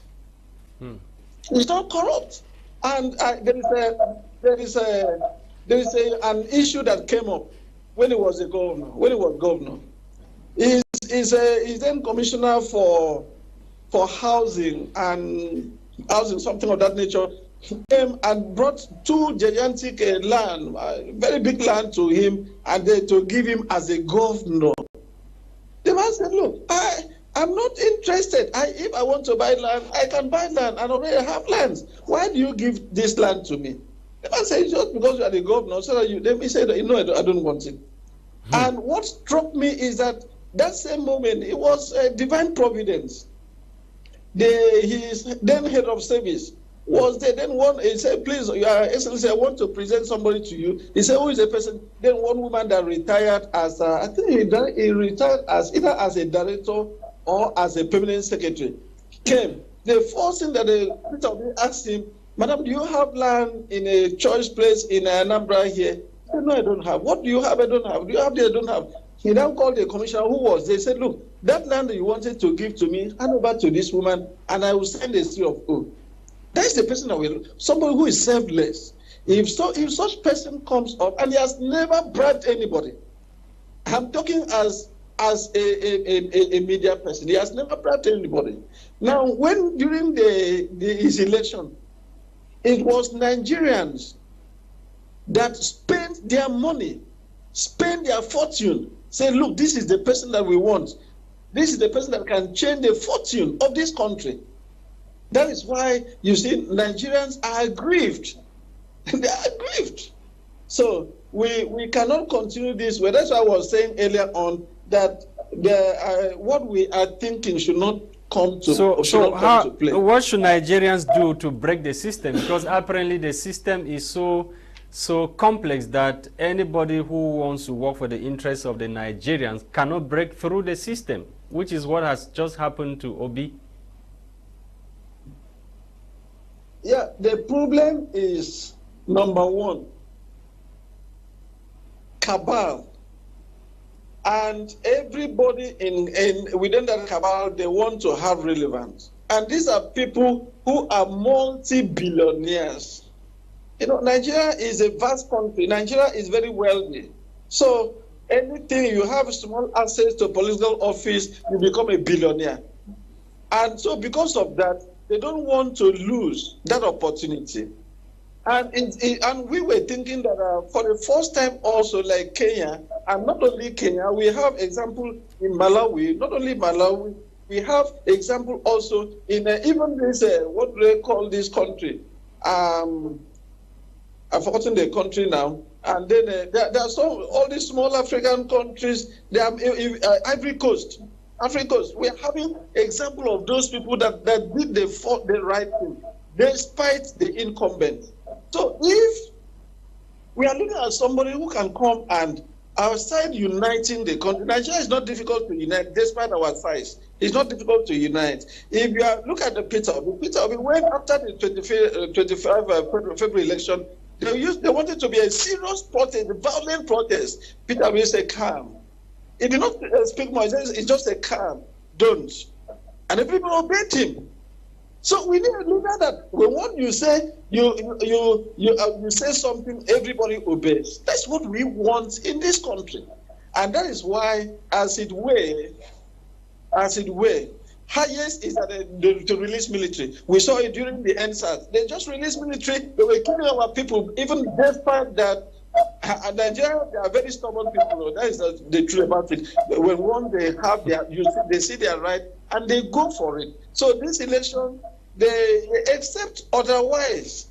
He's not corrupt. And there is an issue that came up when he was a governor. When he was governor, he's then commissioner for housing and housing, something of that nature. He came and brought 2 gigantic land, very big land to him, and to give him as a governor. The man said, look, I'm not interested. If I want to buy land, I can buy land and already have lands. Why do you give this land to me? The man said, just because you are the governor. So that he said, no, I don't want it. And what struck me is that same moment, it was divine providence. His then head of service was there. Then he said, please, Your Excellency, I want to present somebody to you. He said, who is the person? Then one woman that retired as, I think he retired as either as a director or as a permanent secretary, came. The first thing that Peter asked him, Madam, do you have land in a choice place in Anambra here? He said, no, I don't have. What do you have? I don't have. Do you have there? I don't have. He now called the commissioner who was. They said, look, that land that you wanted to give to me, hand over to this woman, and I will send a seal of oath. That is the person that will, somebody who is selfless. If such person comes up, and he has never bribed anybody, I'm talking as a media person, he has never bribed anybody. Now, when during his election, it was Nigerians that spent their money, spent their fortune, say, look, this is the person that we want. This is the person that can change the fortune of this country. That is why you see Nigerians are aggrieved. They are aggrieved. So we cannot continue this way. That's why I was saying earlier on that what we are thinking should not come to play. What should Nigerians do to break the system? Because apparently the system is so complex that anybody who wants to work for the interests of the Nigerians cannot break through the system, which is what has just happened to Obi. Yeah, the problem is, number one, cabal. And everybody within that cabal, they want to have relevance. And these are people who are multi-billionaires. You know, Nigeria is a vast country. Nigeria is very wealthy. So anything you have small access to political office, you become a billionaire. And so because of that, they don't want to lose that opportunity. And we were thinking that for the first time also, like Kenya, and not only Kenya, we have example in Malawi, not only Malawi, we have example also in even this, what do they call this country? I've forgotten the country now. And then there are all these small African countries, they are Ivory Coast. We are having example of those people that did the right thing, despite the incumbent. So if we are looking at somebody who can come and outside uniting the country, Nigeria is not difficult to unite, despite our size. It's not difficult to unite. If you look at the Peter Obi went after the 25 February election, they wanted to be a serious protest, a violent protest. Peter Obi said, calm. He did not speak more. It's just a calm. Don't. And the people obeyed him. So we need a leader that when you say you say something, everybody obeys. That's what we want in this country, and that is why, as it were, highest is that to release military. We saw it during the Nsah. They just released military. They were killing our people, even despite that. Nigeria, they are very stubborn people. That is the truth about it. When they have they see their right and they go for it. So this election, they accept otherwise.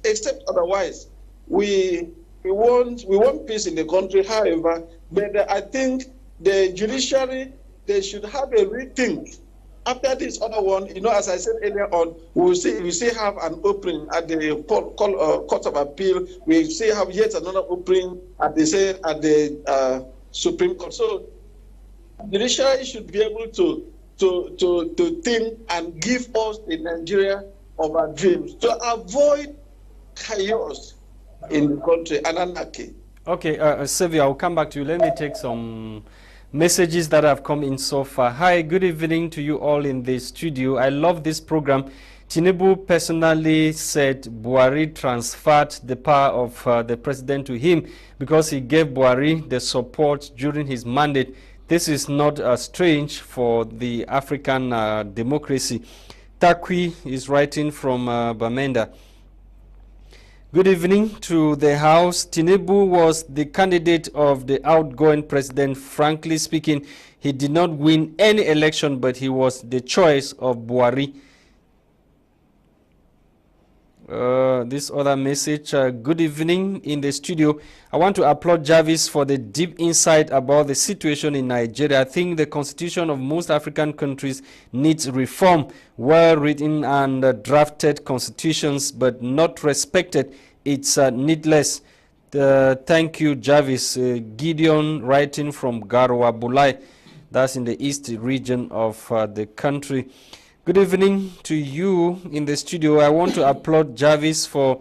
We want peace in the country. However, but I think the judiciary, they should have a rethink. After this other one, you know, as I said earlier on, we still have an opening at the Court of Appeal. We still have yet another opening at the Supreme Court. So the judiciary should be able to think and give us the Nigeria of our dreams, to avoid chaos, in the country, and anarchy. Okay, Saviour, I'll come back to you. Let me take some messages that have come in so far. Hi, good evening to you all in the studio. I love this program. Tinubu personally said Buhari transferred the power of the president to him because he gave Buhari the support during his mandate. This is not strange for the African democracy. Takwi is writing from Bamenda. Good evening to the House. Tinubu was the candidate of the outgoing president. Frankly speaking, he did not win any election, but he was the choice of Buhari. This other message, good evening in the studio. I want to applaud Jarvis for the deep insight about the situation in Nigeria. I think the constitution of most African countries needs reform. Well-written and drafted constitutions, but not respected. It's needless. Thank you, Jarvis. Gideon writing from Garwa Bulai. That's in the east region of the country. Good evening to you in the studio. I want to applaud Jarvis for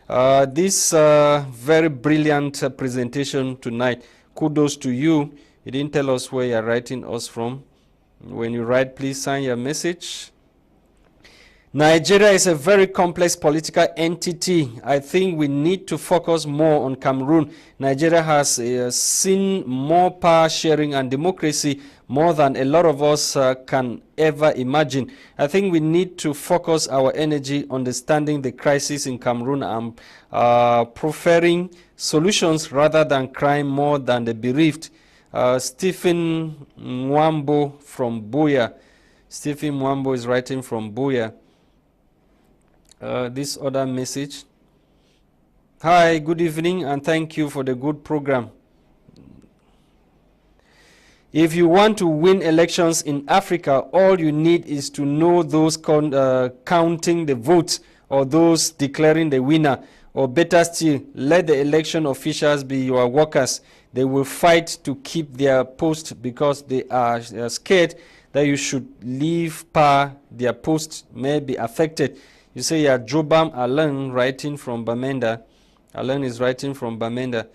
this very brilliant presentation tonight. Kudos to you. You didn't tell us where you're writing us from. When you write, please sign your message. Nigeria is a very complex political entity. I think we need to focus more on Cameroon. Nigeria has seen more power sharing and democracy more than a lot of us can ever imagine. I think we need to focus our energy understanding the crisis in Cameroon and preferring solutions rather than crying more than the bereaved. Stephen Mwambo from Buya. Stephen Mwambo is writing from Buya. This other message. Hi, good evening, and thank you for the good program. If you want to win elections in Africa, all you need is to know those counting the votes or those declaring the winner. Or better still, let the election officials be your workers. They will fight to keep their post because they are scared that you should leave power. Their post may be affected. You say you are Jobam Alan writing from Bamenda. Alan is writing from Bamenda.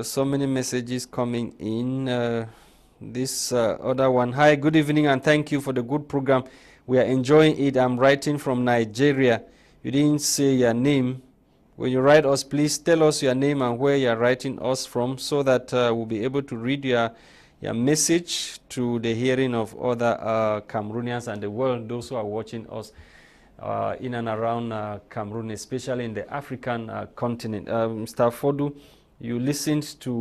So many messages coming in. This other one. Hi, good evening and thank you for the good program. We are enjoying it. I'm writing from Nigeria. You didn't say your name. When you write us, please tell us your name and where you're writing us from so that we'll be able to read your message to the hearing of other Cameroonians and the world, those who are watching us in and around Cameroon, especially in the African continent. Mr. Funduh, you listened to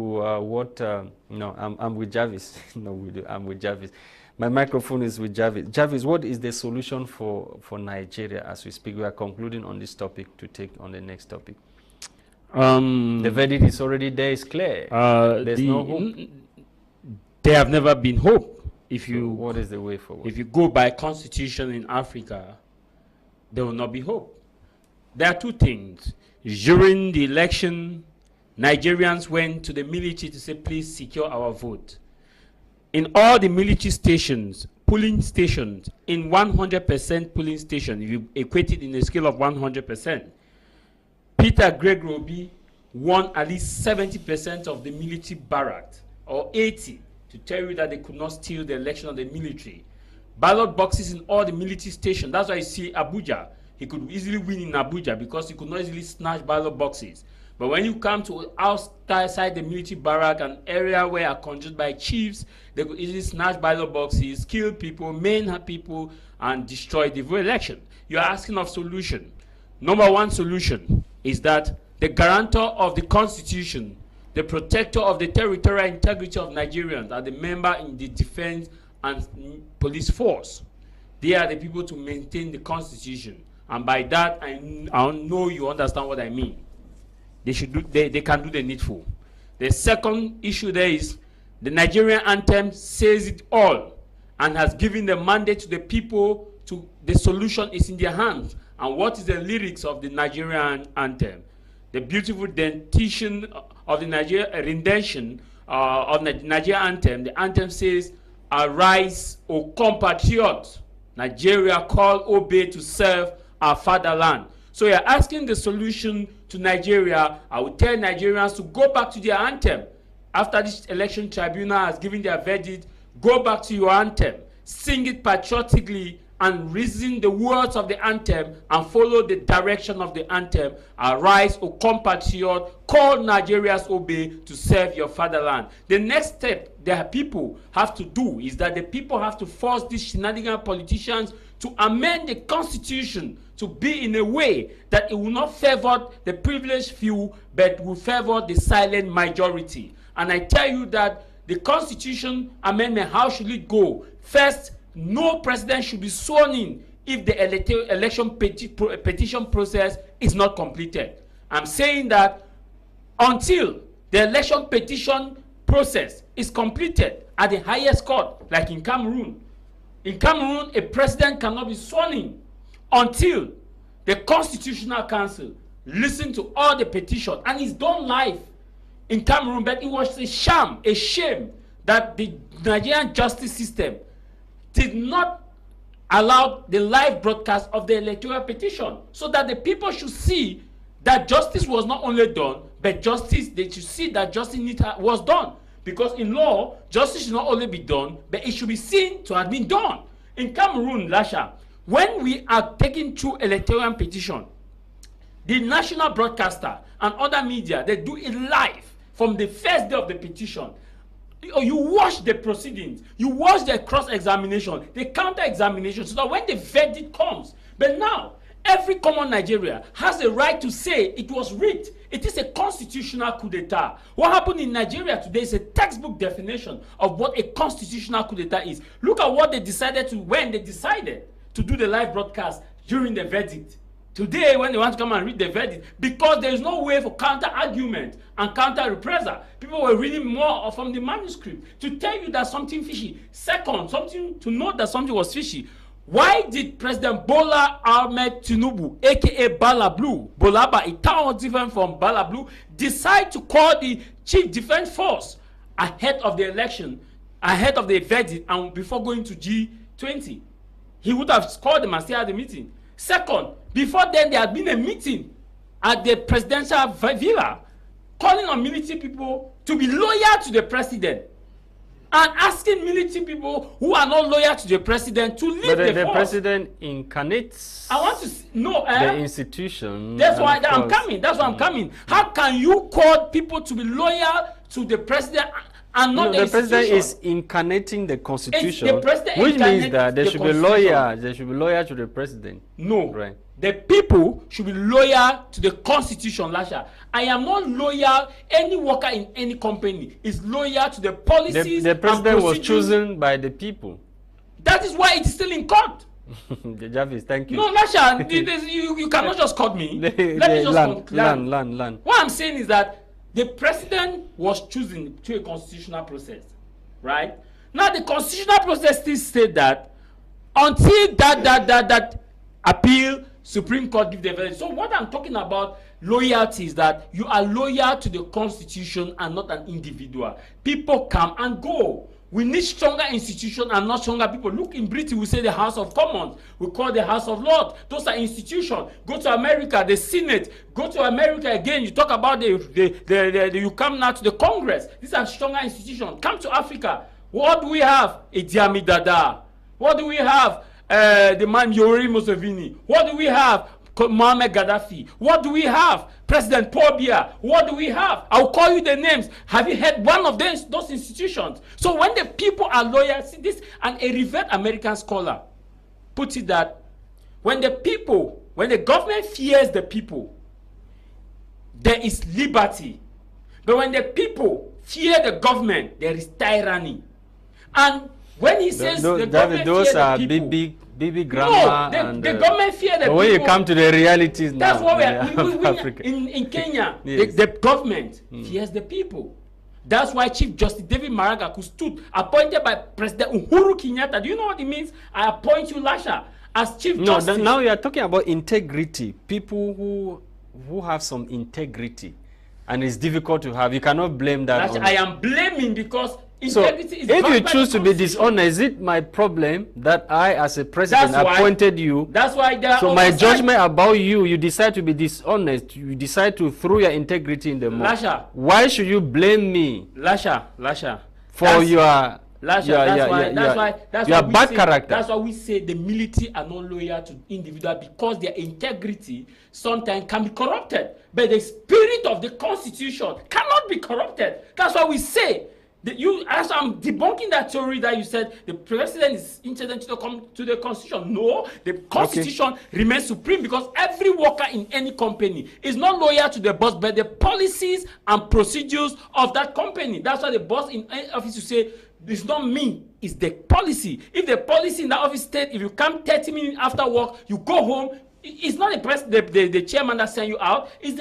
what, no, I'm with Jarvis. No, I'm with Jarvis. My microphone is with Jarvis. Jarvis, what is the solution for Nigeria as we speak? We are concluding on this topic to take on the next topic. The verdict is already there, it's clear. There's no hope. There have never been hope. If you, so what is the way forward? If you go by constitution in Africa, there will not be hope. There are two things. During the election, Nigerians went to the military to say, please secure our vote. In all the military stations, polling stations, in 100% polling station, you equate it in a scale of 100%, Peter Gregory won at least 70% of the military barracks, or 80, to tell you that they could not steal the election of the military. Ballot boxes in all the military stations. That's why you see Abuja. He could easily win in Abuja because he could not easily snatch ballot boxes. But when you come to outside the military barrack, an area where are controlled by chiefs, they could easily snatch ballot boxes, kill people, maim people, and destroy the vote election. You are asking of solution. Number one solution is that the guarantor of the Constitution, the protector of the territorial integrity of Nigerians, are the member in the defense and police force. They are the people to maintain the Constitution. And by that, I know you understand what I mean. They should do. They can do the needful. The second issue there is the Nigerian anthem says it all and has given the mandate to the people. To the solution is in their hands. And what is the lyrics of the Nigerian anthem? The beautiful dentition of the Nigerian rendition of the Nigerian anthem. The anthem says, "Arise, O compatriots! Nigeria call, obey to serve our fatherland." So you're asking the solution to Nigeria, I will tell Nigerians to go back to their anthem. After this election tribunal has given their verdict, go back to your anthem, sing it patriotically, and reason the words of the anthem and follow the direction of the anthem. Arise, O compatriot, call Nigeria's obey to serve your fatherland. The next step the people have to do is that the people have to force these shenanigan politicians to amend the constitution to be in a way that it will not favor the privileged few, but will favor the silent majority. And I tell you that the constitution amendment, how should it go? First, no president should be sworn in if the election petition process is not completed. I'm saying that until the election petition process is completed at the highest court, like in Cameroon, a president cannot be sworn in until the Constitutional Council listens to all the petitions, and it's done live in Cameroon. But it was a shame that the Nigerian justice system did not allow the live broadcast of the electoral petition, so that the people should see that justice was not only done, but they should see that justice was done. Because in law, justice should not only be done, but it should be seen to have been done. In Cameroon, Lasha, when we are taking through electoral petition, the national broadcaster and other media, they do it live from the first day of the petition. You watch the proceedings, you watch the cross-examination, the counter-examination, so that when the verdict comes, but now, every common Nigeria has the right to say it was rigged. It is a constitutional coup d'etat. What happened in Nigeria today is a textbook definition of what a constitutional coup d'etat is. Look at what they decided when they decided to do the live broadcast during the verdict. Today, when they want to come and read the verdict, because there is no way for counter-argument and counter-reprisal, people were reading more from the manuscript to tell you that something fishy. Second, something to note that something was fishy. Why did President Bola Ahmed Tinubu, aka Bala Blue, Bolaba, a town different from Bala Blue, decide to call the Chief Defense Force ahead of the election, ahead of the verdict, and before going to G20? He would have called them and stayed at the meeting. Second, before then, there had been a meeting at the presidential villa calling on military people to be loyal to the president and asking military people who are not loyal to the president to leave the force. But the president incarnates the institution. That's why I'm coming. That's why I'm coming. How can you call people to be loyal to the president and not the institution? The president is incarnating the constitution, which means that they should be loyal. They should be loyal to the president. No. Right. The people should be loyal to the constitution, Lasha. I am not loyal. Any worker in any company is loyal to the policies. The president was chosen by the people. That is why it is still in court. Jarvis, thank you. No, Lasha, you cannot just cut me. Let me just land. What I'm saying is that the president was chosen through a constitutional process, right? Now the constitutional process still said that until that appeal, Supreme Court give the verdict. So what I'm talking about loyalty is that you are loyal to the constitution and not an individual. People come and go. We need stronger institutions and not stronger people. Look, in Britain, we say the House of Commons. We call the House of Lords. Those are institutions. Go to America, the Senate. Go to America again. You talk about you come now to the Congress. These are stronger institutions. Come to Africa. What do we have? Idi Amin Dada. What do we have? The man Yoweri Museveni. What do we have? Mohamed Gaddafi. What do we have? President Paul Biya. What do we have? I'll call you the names. Have you heard one of those institutions? So when the people are loyal, see this, and a revered American scholar puts it that when the government fears the people, there is liberty. But when the people fear the government, there is tyranny. And when he says the government fears the people, baby grammar. No, the government fear the people. When you come to the realities now, that's what in Kenya, yes. the government fears the people. That's why Chief Justice David Maraga, who stood appointed by President Uhuru Kenyatta. Do you know what it means? I appoint you, Lasha, as Chief Justice. No, now you are talking about integrity. People who have some integrity, and it's difficult to have. You cannot blame that. Lasha, I am blaming because So, Integrity is if backed you by choose the to be Constitution. dishonest, is it my problem that I, as a president, appointed you? That's why there are So my oversight. judgment about you, you decide to be dishonest, you decide to throw your integrity in the mud. Lasha. Why should you blame me Lasha. for your That's your bad character? That's why we say the military are not loyal to individual, because their integrity sometimes can be corrupted. But the spirit of the Constitution cannot be corrupted. That's why we say that as I'm debunking that theory that you said the president is incidental to the Constitution. No, the Constitution remains supreme, because every worker in any company is not loyal to the boss, but the policies and procedures of that company. That's why the boss in any office will say, it's not me, it's the policy. If the policy in the office state, if you come 30 minutes after work, you go home, it's not the chairman that send you out. It's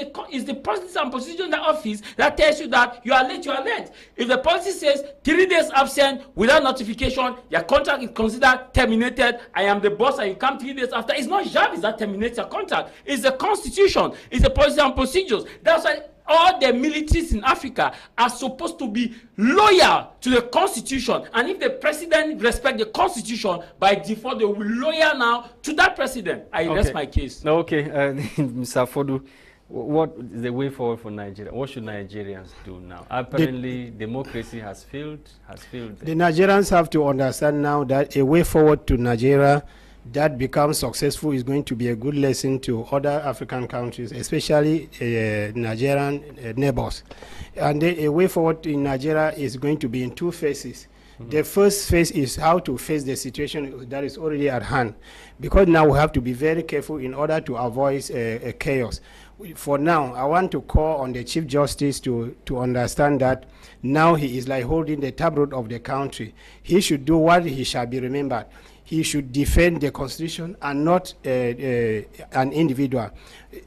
the policies and procedure in the office that tells you that you are late, you are late. If the policy says 3 days absent without notification, your contract is considered terminated. I am the boss, and you come 3 days after. It's not Jarvis that terminates your contract. It's the Constitution. It's the policies and procedures. That's why all the militaries in Africa are supposed to be loyal to the Constitution. And if the president respects the Constitution, by default, they will be loyal now to that president. I rest my case. Okay, Mr. Funduh, what is the way forward for Nigeria? What should Nigerians do now? Apparently, democracy has failed. The Nigerians have to understand now that a way forward to Nigeria that becomes successful is going to be a good lesson to other African countries, especially Nigerian neighbors. And a way forward in Nigeria is going to be in 2 phases. The first phase is how to face the situation that is already at hand, because now we have to be very careful in order to avoid chaos. For now, I want to call on the Chief Justice to understand that now he is like holding the tablet of the country. He should do what he shall be remembered. He should defend the Constitution and not an individual.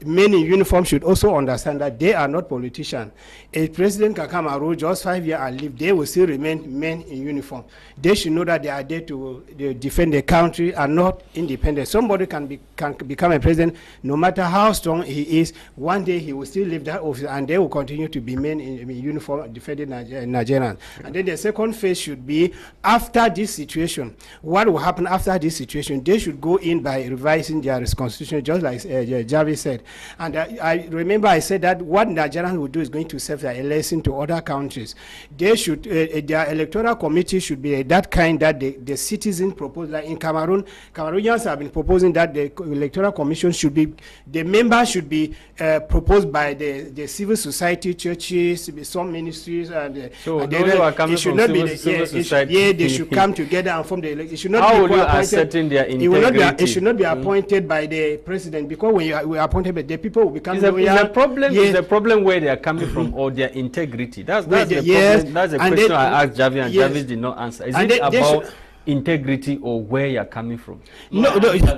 Men in uniform should also understand that they are not politicians. A president can come and rule just 5 years and leave. They will still remain men in uniform. They should know that they are there to defend the country and not independent. Somebody can become a president, no matter how strong he is. One day he will still leave that office, and they will continue to be men in uniform defending Nigerians. And then the second phase should be after this situation. What will happen after this situation? They should go in by revising their constitution, just like Jarvis said. And I remember I said that what Nigerians will do is going to serve as a lesson to other countries. They should, their electoral committee should be that kind that the citizens propose. Like in Cameroon, Cameroonians have been proposing that the electoral commission should be, the members should be proposed by the civil society, churches, some ministries, and so and those who are coming from civil society, they should come together and form the election. It should not how be will you appointed. ascertain their integrity? It should not be appointed by the president, because when you are appointed, the people will become Is the problem? Yes. Is the problem where they are coming from, or their integrity? That's the yes. problem. That's the And question they, I asked Jarvis, and yes. Jarvis did not answer. Is And it they about should, integrity or where you are coming from? No. Mr.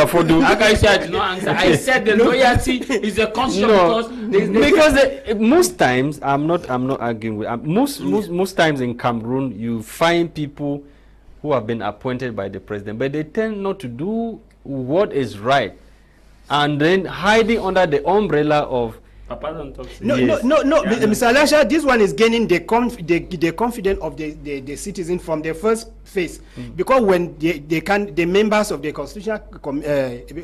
Funduh, How can you say I did not answer? I said the loyalty is the constitution, because most times I'm not arguing with. Most times in Cameroon you find people who have been appointed by the president, but they tend not to do what is right, and then hiding under the umbrella of. No, Mr. Lasha, this one is gaining the confidence of the citizen from the first phase, because when the members of the Constitutional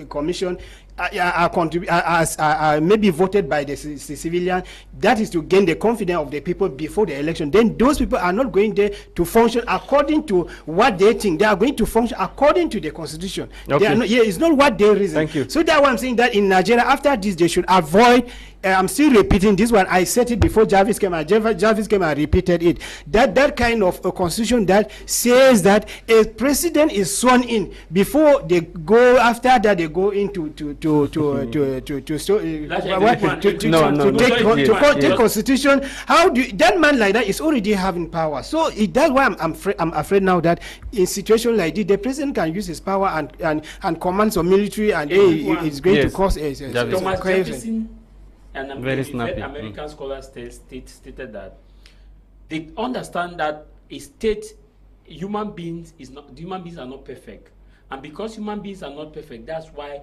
Commission are maybe voted by the civilian, that is to gain the confidence of the people before the election. Then those people are not going there to function according to what they think. They are going to function according to the Constitution. Okay. They are not, it's not what they reason. Thank you. So that's why I'm saying that in Nigeria, after this, they should avoid. I'm still repeating this one. I said it before Jarvis came and Jarvis came and repeated it. That kind of a constitution that says that a president is sworn in before they go. After that, they go into take constitution. How do that man like that is already having power? So that's why I'm afraid now that in situation like this, the president can use his power and command some military, and it's going to cause a Thomas Jefferson. And very snappy. American scholars stated that they understand that a state, human beings are not perfect, and because human beings are not perfect, that's why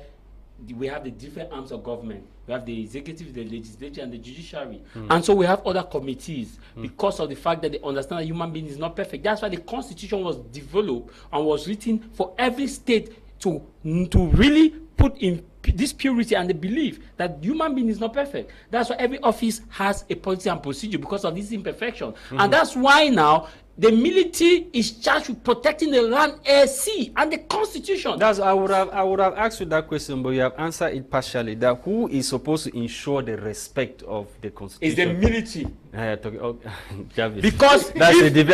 we have the different arms of government. We have the executive, the legislature, and the judiciary. And so we have other committees because of the fact that they understand that human being is not perfect. That's why the Constitution was developed and was written for every state to really put in this purity and the belief that human being is not perfect. That's why every office has a policy and procedure because of this imperfection. And that's why now the military is charged with protecting the land, air, sea, and the Constitution. That's I would have asked you that question, but you have answered it partially. That who is supposed to ensure the respect of the Constitution? Is the military. Jarvis. Because that's if, if the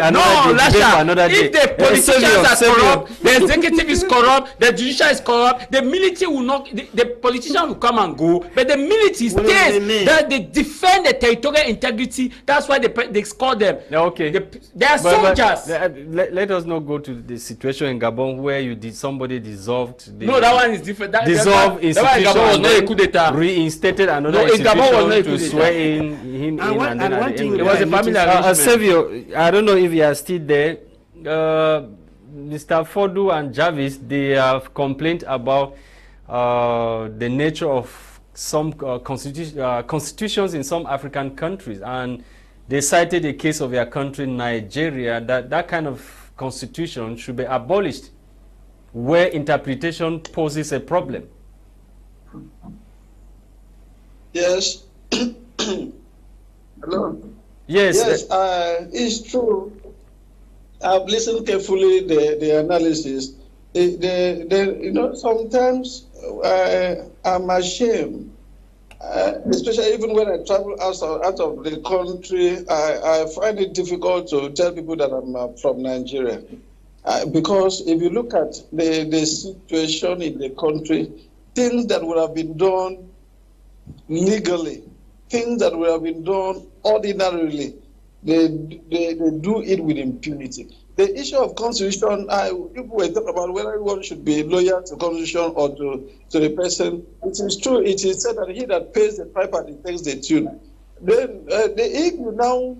politicians are corrupt, the executive is corrupt, the judicial is corrupt, the military will not, the politician will come and go, but the military stays that they defend the territorial integrity. That's why they score them. Okay. They are soldiers. Let us not go to the situation in Gabon where somebody dissolved. No, that one is different. Dissolved institution Gabon was not a coup d'etat. Reinstated another institution to swear in him and then it was a family arrangement. Saviour, I don't know if you are still there. Mr. Funduh and Jarvis, they have complained about the nature of some constitutions in some African countries, and they cited the case of their country, Nigeria, that kind of constitution should be abolished where interpretation poses a problem. Yes. Hello. Yes. It's true. I've listened carefully the analysis. Sometimes I'm ashamed, especially even when I travel out of the country. I find it difficult to tell people that I'm from Nigeria, because if you look at the situation in the country, things that would have been done legally, things that would have been done ordinarily, they do it with impunity. The issue of constitution, people were talking about whether everyone should be loyal to constitution or to the person. It is true. It is said that he that pays the piper takes the tune. Then if you now,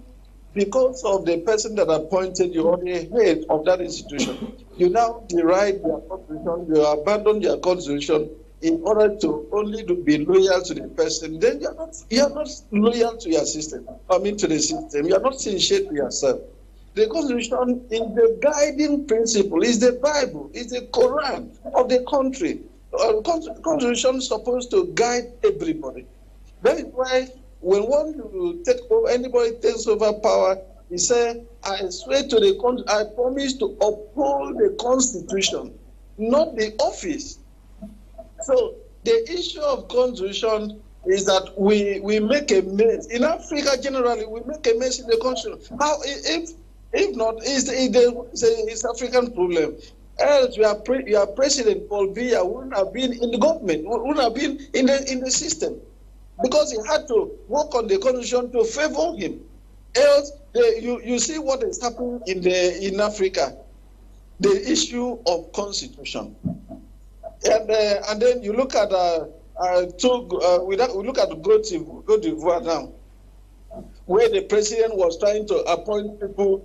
because of the person that appointed you on the head of that institution, you now deride their constitution, you abandon their constitution in order to only to be loyal to the person, then you are not loyal to your system. To the system. You are not sincere to yourself. The Constitution is the guiding principle, is the Bible, is the Quran of the country. Constitution is supposed to guide everybody. That is why when anybody takes over power, he said, I swear to the country, I promise to uphold the Constitution, not the office. So the issue of constitution is that we make a mess. In Africa generally, we make a mess in the constitution. How, if not, it's African problem. Else your president, Paul Biya, wouldn't have been in the government, wouldn't have been in the system. Because he had to work on the constitution to favor him. Else, you see what is happening in Africa, the issue of constitution. And then you look at we look at Côte d'Ivoire now, where the president was trying to appoint people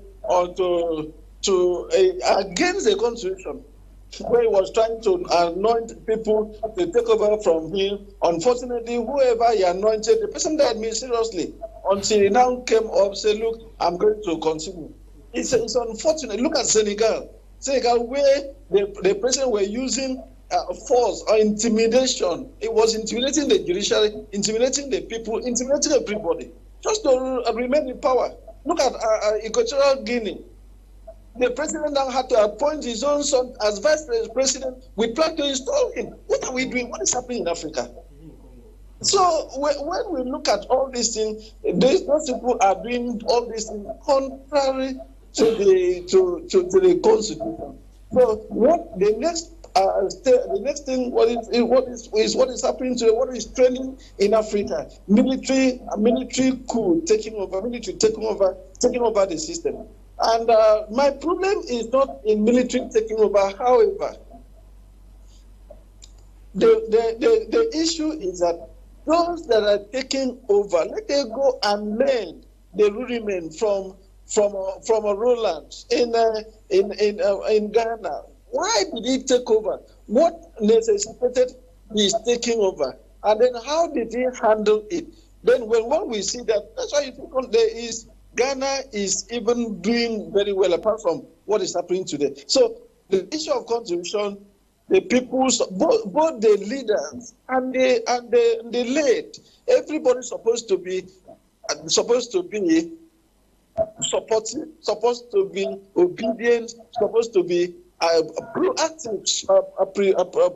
against the constitution, where he was trying to anoint people to take over from him. Unfortunately, whoever he anointed, the person died seriously until he now came up, said, "Look, I'm going to continue." It's unfortunate. Look at Senegal, where the president were using force or intimidation. It was intimidating the judiciary, intimidating the people, intimidating everybody, just to remain in power. Look at Equatorial Guinea. The president now had to appoint his own son as vice president with plan to install him. What are we doing? What is happening in Africa? So when we look at all these things, those people are doing all these things contrary to the constitution. So what the next thing, what is happening today, what is trending in Africa? Military coup taking over the system. And my problem is not in military taking over. However, the issue is that those that are taking over, let them go and learn the rudiment from a Roland in Ghana. Why did he take over? What necessitated is taking over. And then how did he handle it? Then when we see that, that's why you think there is, Ghana is even doing very well apart from what is happening today. So the issue of contribution, the people's, both the leaders and the late, everybody's supposed to be supportive, supposed to be obedient, supposed to be proactive,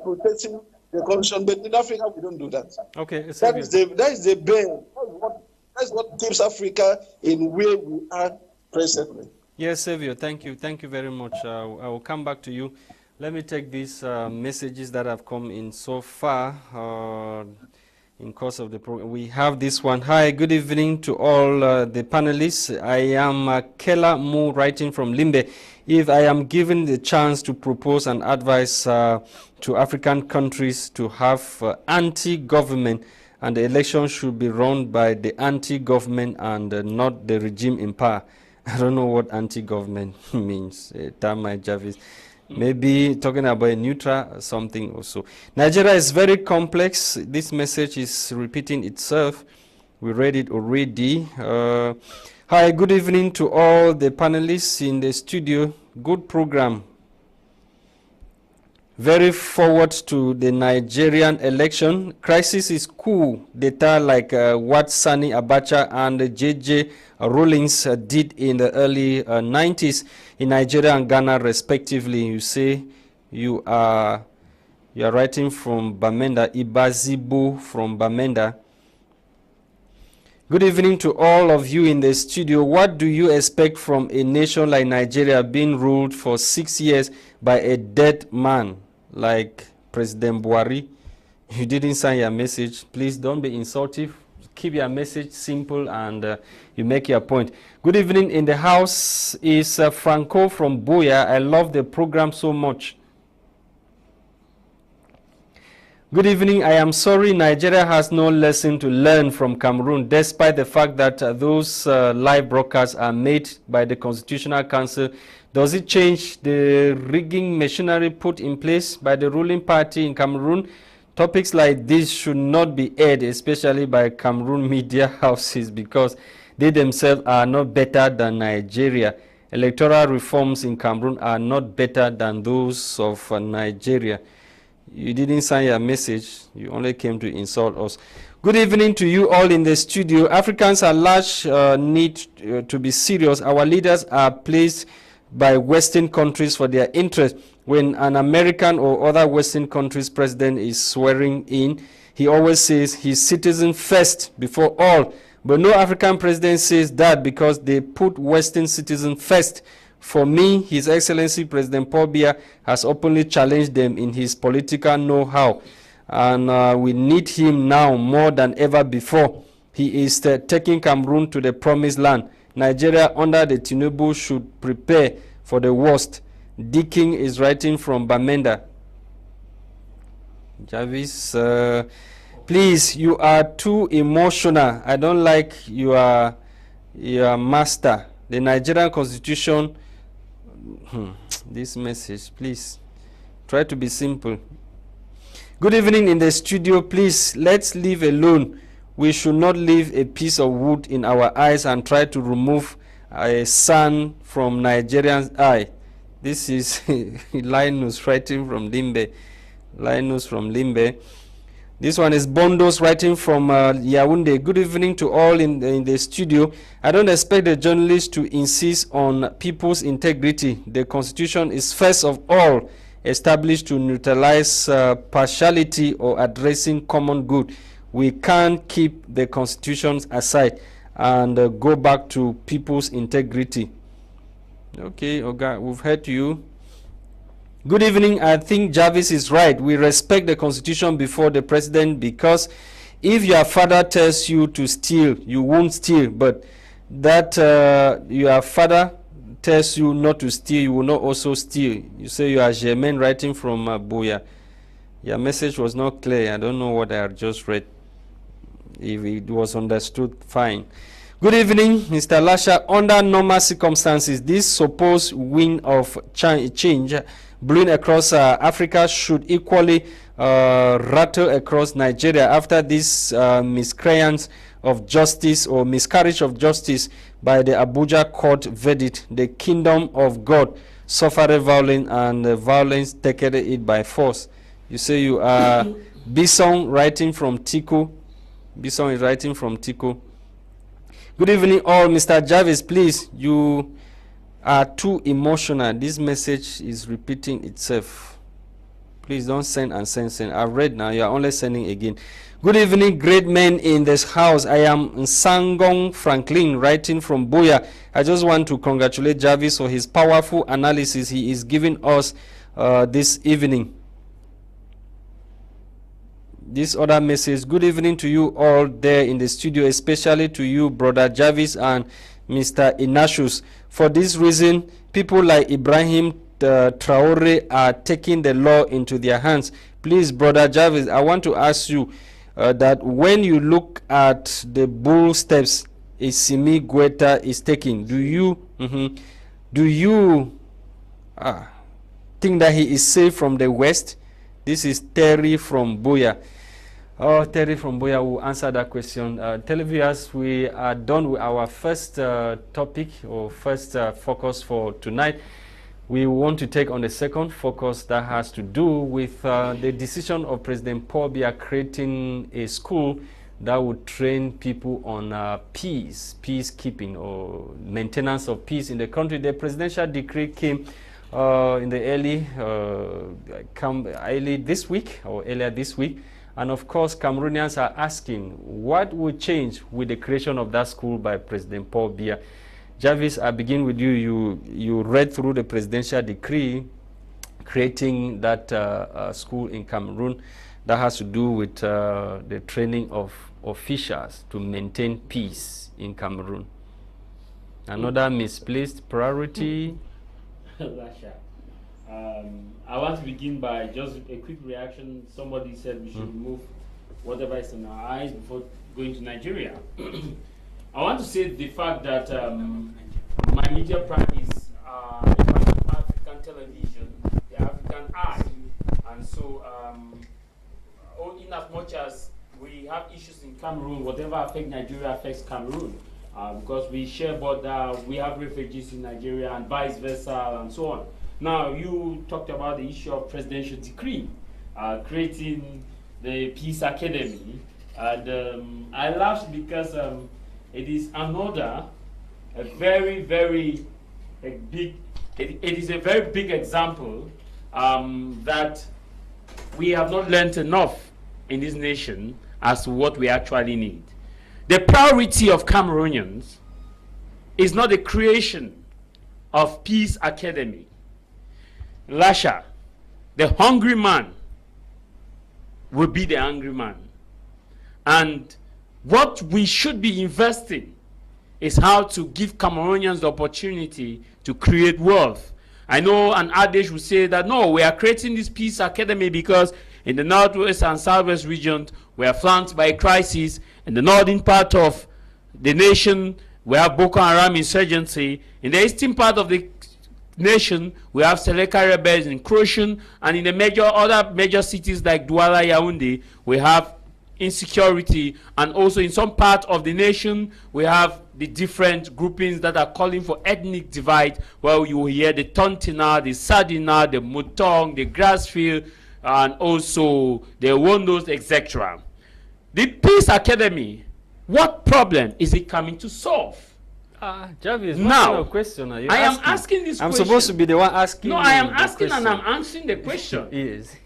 protecting the constitution. But in Africa, we don't do that. Okay, that is the bane. That's what keeps Africa in where we are presently. Yes, Saviour, thank you very much. I will come back to you. Let me take these messages that have come in so far in course of the program. We have this one. Hi, good evening to all the panelists. I am Kela Mu, writing from Limbe. If I am given the chance to propose an advice to African countries to have anti-government, and the election should be run by the anti-government and not the regime in power. I don't know what anti-government means. Jarvis. Maybe talking about a neutral or something also. Nigeria is very complex. This message is repeating itself. We read it already. Hi, good evening to all the panelists in the studio. Good program. Very forward to the Nigerian election. Crisis is cool. Data like what Sani Abacha and JJ Rawlings did in the early 90s in Nigeria and Ghana respectively. You say you are writing from Bamenda, Ibazibu from Bamenda. Good evening to all of you in the studio. What do you expect from a nation like Nigeria being ruled for 6 years by a dead man like President Buhari? You didn't sign your message. Please don't be insultive. Keep your message simple and you make your point. Good evening in the house is Franco from Boya. I love the program so much. Good evening. I am sorry Nigeria has no lesson to learn from Cameroon, despite the fact that those live broadcasts are made by the Constitutional Council. Does it change the rigging machinery put in place by the ruling party in Cameroon? Topics like this should not be aired, especially by Cameroon media houses, because they themselves are not better than Nigeria. Electoral reforms in Cameroon are not better than those of Nigeria. You didn't sign your message. You only came to insult us. Good evening to you all in the studio. Africans at large need to be serious. Our leaders are placed by Western countries for their interest. When an American or other Western countries president is swearing in, he always says his citizen first before all. But no African president says that, because they put Western citizen first. For me, His Excellency President Paul Biya has openly challenged them in his political know-how. And we need him now more than ever before. He is taking Cameroon to the promised land. Nigeria under the Tinubu should prepare for the worst. Dicking is writing from Bamenda. Jarvis, please, you are too emotional. I don't like your master. The Nigerian Constitution, this message, please, try to be simple. Good evening in the studio. Please, let's leave alone. We should not leave a piece of wood in our eyes and try to remove a sun from Nigerian's eye. This is Linus writing from Limbe. Linus from Limbe. This one is Bondos writing from Yaoundé. Good evening to all in the studio. I don't expect the journalists to insist on people's integrity. The Constitution is first of all established to neutralize partiality or addressing common good. We can't keep the Constitution aside and go back to people's integrity. Okay, Oga, we've heard you. Good evening. I think Jarvis is right. We respect the Constitution before the president, because if your father tells you to steal, you won't steal. But that your father tells you not to steal, you will not also steal. You say you are Germain writing from Boya. Your message was not clear. I don't know what I had just read. If it was understood, fine. Good evening, Mr. Lasha. Under normal circumstances, this supposed wind of change blowing across Africa should equally rattle across Nigeria after this miscreance of justice or miscarriage of justice by the Abuja court verdict. The kingdom of God suffered violence, and violence taken it by force. You say you are Bison writing from Tiku. Bison is writing from Tiku. Good evening all. Mr. Jarvis, please, you are too emotional. This message is repeating itself. Please don't send and send. I've read now. You are only sending again. Good evening, great men in this house. I am Nsangong Franklin, writing from Buya. I just want to congratulate Jarvis for his powerful analysis he is giving us this evening. This other message. Good evening to you all there in the studio, especially to you, Brother Jarvis and Mr. Ignatius. For this reason, people like Ibrahim Traore are taking the law into their hands. Please, Brother Jarvis, I want to ask you that when you look at the bull steps Isimi Guetta is taking, do you think that he is safe from the west? This is Terry from Buya. Oh, Terry from Buya will answer that question. Televiewers, we are done with our first topic or first focus for tonight. We want to take on the second focus that has to do with the decision of President Paul Biya creating a school that would train people on peacekeeping or maintenance of peace in the country. The presidential decree came in the earlier this week, and of course Cameroonians are asking what would change with the creation of that school by President Paul Biya. Jarvis, I begin with you. You read through the presidential decree creating that school in Cameroon that has to do with the training of officials to maintain peace in Cameroon. Another misplaced priority. Lasha. I want to begin by just a quick reaction. Somebody said we should remove whatever is in our eyes before going to Nigeria. I want to say the fact that my media prime is African television, the African eye. And so, in as much as we have issues in Cameroon, whatever affects Nigeria affects Cameroon. Because we share border, we have refugees in Nigeria and vice versa and so on. Now, you talked about the issue of presidential decree, creating the Peace Academy. And I laughed because it is another, a very big example that we have not learned enough in this nation as to what we actually need. The priority of Cameroonians is not the creation of Peace Academy. Lasha, the hungry man will be the angry man. And what we should be investing is how to give Cameroonians the opportunity to create wealth. I know an adage will say that, no, we are creating this Peace Academy because in the northwest and southwest region, we are flanked by a crisis. In the northern part of the nation, we have Boko Haram insurgency. In the eastern part of the nation, we have Seleka rebels encroaching. And in the other major cities like Douala, Yaoundé, we have insecurity, and also in some part of the nation we have the different groupings that are calling for ethnic divide, where you hear the Tontina, the Sardina, the Mutong, the Grassfield, and also the Wondos, etc. The Peace Academy, what problem is it coming to solve? Jarvis, now, what kind of question are you I asking? am asking this question. I'm supposed to be the one asking. No, I am asking question. and I'm answering the question. Yes.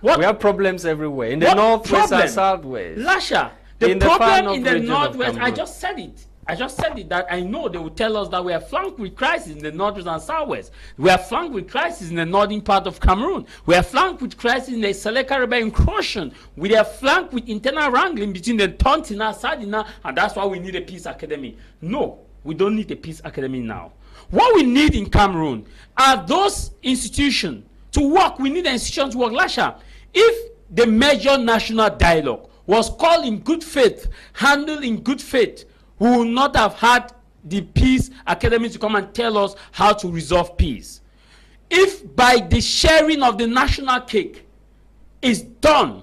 What? We have problems everywhere. In the northwest and southwest. Lasha, the problem in the northwest, I just said it, that I know they will tell us that we are flanked with crisis in the northwest and southwest. We are flanked with crisis in the northern part of Cameroon. We are flanked with crisis in the Seleka rebel incursion. We are flanked with internal wrangling between the Tontina, Sardina, and that's why we need a Peace Academy. No, we don't need a Peace Academy now. What we need in Cameroon are those institutions to work. We need the institutions to work. Lasha, if the major national dialogue was called in good faith, handled in good faith, we would not have had the Peace Academy to come and tell us how to resolve peace. if by the sharing of the national cake is done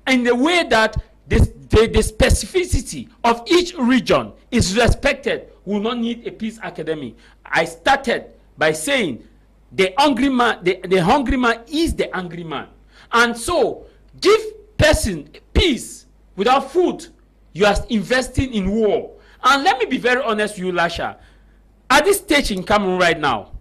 in the way that the specificity of each region is respected, we will not need a peace academy. I started by saying the hungry man, the hungry man is the angry man. And so, give person peace without food, you are investing in war. And let me be very honest with you, Lasha. At this stage in Cameroon right now,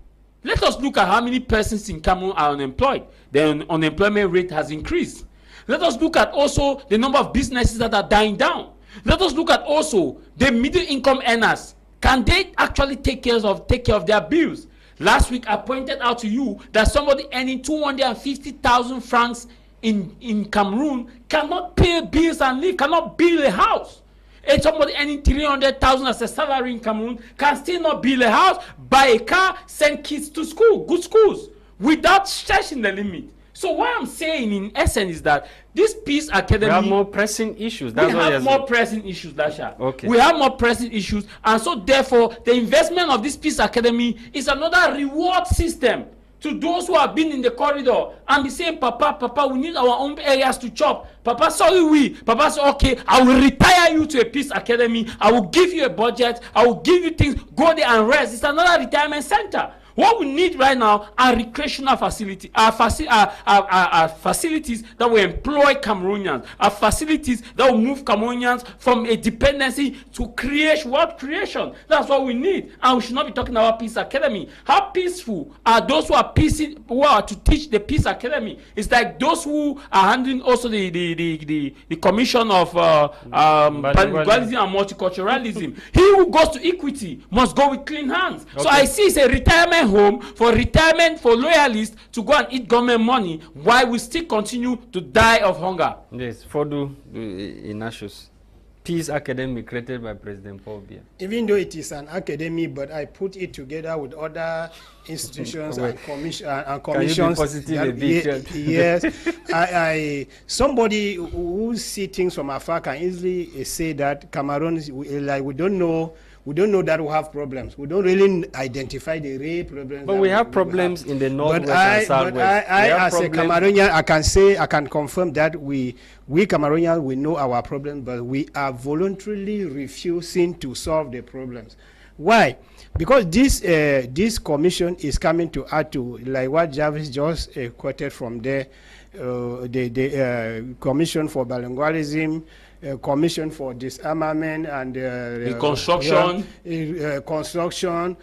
let us look at how many persons in Cameroon are unemployed. The unemployment rate has increased. Let us look at also the number of businesses that are dying down. Let us look at also the middle income earners. Can they actually take care of their bills? Last week I pointed out to you that somebody earning 250,000 francs in Cameroon cannot pay bills and live, cannot build a house. And somebody earning 300,000 as a salary in Cameroon can still not build a house, buy a car, send kids to school, good schools, without stretching the limit. So what I'm saying in essence is that this peace academy, we have more pressing issues. That's we have more pressing issues, Lasha. Okay. We have more pressing issues, and so therefore the investment of this peace academy is another reward system to those who have been in the corridor and be saying, Papa, we need our own areas to chop. Papa, sorry, Papa said, okay, I will retire you to a peace academy. I will give you a budget. I will give you things. Go there and rest. It's another retirement center. What we need right now are recreational facilities, facilities that will employ Cameroonians, are facilities that will move Cameroonians from a dependency to create wealth creation. That's what we need. And we should not be talking about Peace Academy. How peaceful are those who are who are to teach the Peace Academy? It's like those who are handling also the commission of bilingualism and multiculturalism. He who goes to equity must go with clean hands. Okay. So I see it's a retirement home for loyalists to go and eat government money while we still continue to die of hunger. Yes, Funduh, Ignatius. Peace Academy created by President Paul Biya. Even though it is an academy, but I put it together with other institutions and commissions. Can you be positive a bit? Yes. Somebody who sees things from afar can easily say that Cameroon, we don't know. We don't know that we have problems. We don't really identify the real problems. But we have problems in the northwest and southwest. But I as a Cameroonian, I can confirm that we Cameroonians, we know our problems, but we are voluntarily refusing to solve the problems. Why? Because this commission is coming to add to, like what Jarvis just quoted from there, the Commission for Bilingualism, Commission for Disarmament and construction,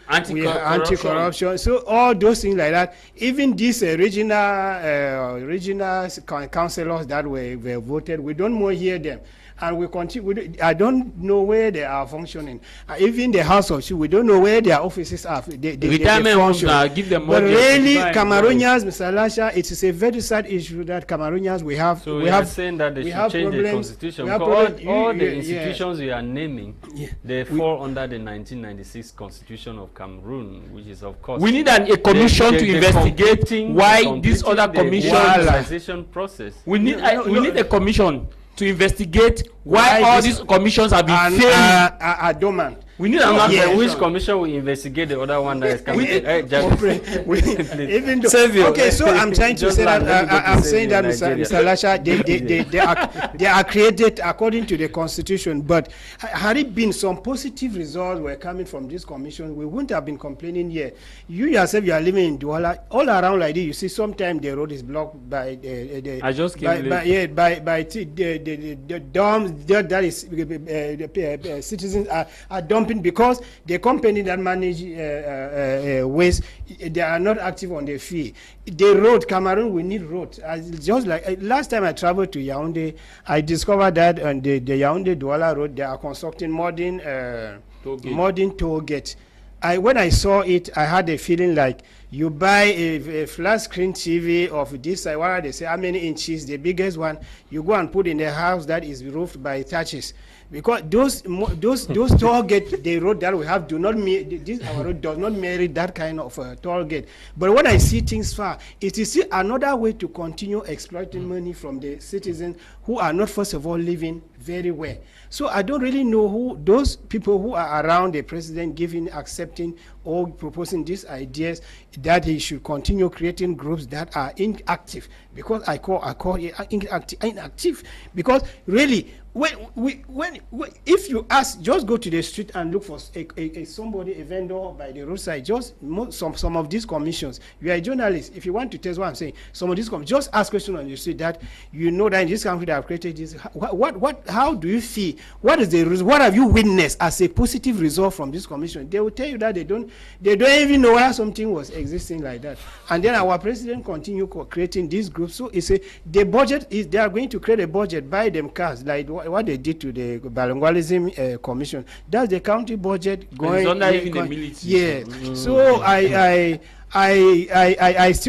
anti-corruption. So all those things like that. Even these regional councillors that were voted, we don't more hear them. And we continue. I don't know where they are functioning. Even the House of Chiefs, we don't know where their offices are. They function. Give them but really, Cameroonians, Mr. Lasha, it is a very sad issue that Cameroonians we have. So we are saying that they should change the constitution. All the institutions you are naming, they fall under the 1996 Constitution of Cameroon, which is of course. We need a commission to investigate why this other commission process. We need a commission to investigate why all these commissions have been failing. Are dormant. We need another. Which commission will investigate the other one that is coming? Even though, okay, so I'm trying to say that I'm saying that Mr. Lasha, they are created according to the constitution. But had it been some positive results were coming from this commission, we wouldn't have been complaining here. You yourself, you are living in Douala, all around like this. You see, sometimes the road is blocked by the dorms that is citizens are dumping because the company that manage waste, they are not active on the fee. The road, Cameroon, we need road. Just like last time I traveled to Yaoundé, I discovered that on the Yaoundé-Douala road, they are constructing modern toll gate. When I saw it, I had a feeling like you buy a flat screen TV of this size, what they say, how many inches, the biggest one, you go and put in a house that is roofed by thatches. Because those toll gate, the road that we have our road does not merit that kind of toll gate. But when I see things far, it is another way to continue exploiting money from the citizens who are not, first of all, living very well. So I don't really know who those people who are around the president accepting or proposing these ideas. that he should continue creating groups that are inactive, because I call it inactive, because really if you ask, just go to the street and look for a vendor by the roadside, just some of these commissions, you are a journalist, if you want to test what I'm saying, some of these just ask questions on the street that you know that in this country they have created this, how do you feel, what is the result, what have you witnessed as a positive result from this commission? They will tell you that they don't even know why something was existing like that. And then our president continue creating these groups. So it's the budget is, they are going to create a budget, buy them cars, like what they did to the bilingualism commission. That's the county budget going. It's not even the military. Yeah. So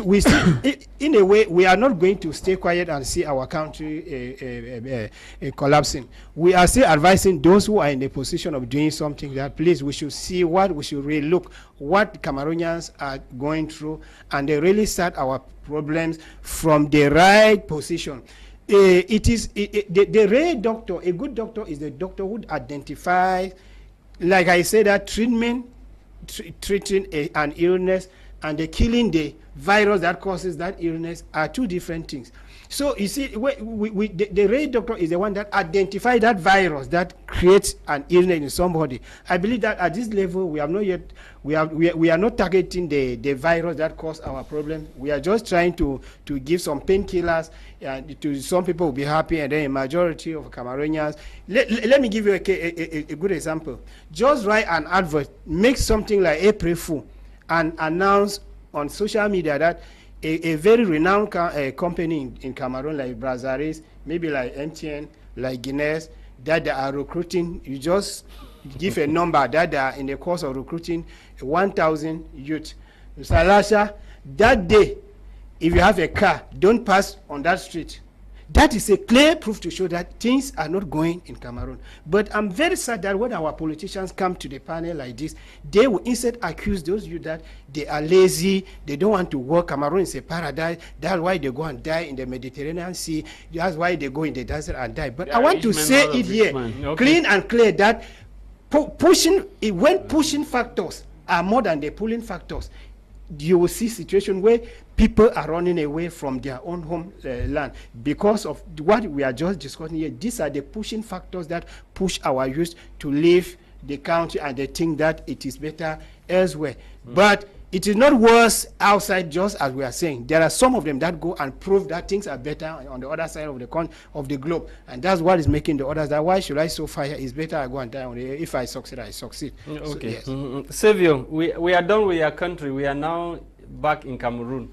we still, in a way, we are not going to stay quiet and see our country collapsing. We are still advising those who are in the position of doing something that, please, we should see we should really look what Cameroonians are going through, and they really start our problems from the right position. The real doctor, a good doctor, is the doctor who identifies, like I said, that treating an illness and the killing the virus that causes that illness are two different things. So you see, the real doctor is the one that identifies that virus that creates an illness in somebody. I believe that at this level we have not yet, we are not targeting the virus that caused our problem. We are just trying to give some painkillers, to some people will be happy, and then a majority of Cameroonians. Let me give you a good example. Just write an advert, make something like April Fool, and announce on social media that a very renowned company in Cameroon, like Brazzaville, maybe like MTN, like Guinness, that they are recruiting. You just give a number that they are in the course of recruiting 1,000 youth. Mr. Lasha, that day, if you have a car, don't pass on that street. That is a clear proof to show that things are not going in Cameroon. But I'm very sad that when our politicians come to the panel like this, they will instead accuse those youth that they are lazy, they don't want to work. Cameroon is a paradise. That's why they go and die in the Mediterranean Sea. That's why they go in the desert and die. But I want to say it here, clean and clear, that when pushing factors are more than the pulling factors, you will see situation where people are running away from their own homeland because of what we are just discussing here. These are the pushing factors that push our youth to leave the country, and they think that it is better elsewhere. But it is not worse outside, just as we are saying. There are some of them that go and prove that things are better on the other side of the globe, and that's what is making the others that, why should I so fire? It's better I go and die on it. If I succeed, I succeed. Okay. So, yes. Saviour, we are done with your country. We are now back in Cameroon.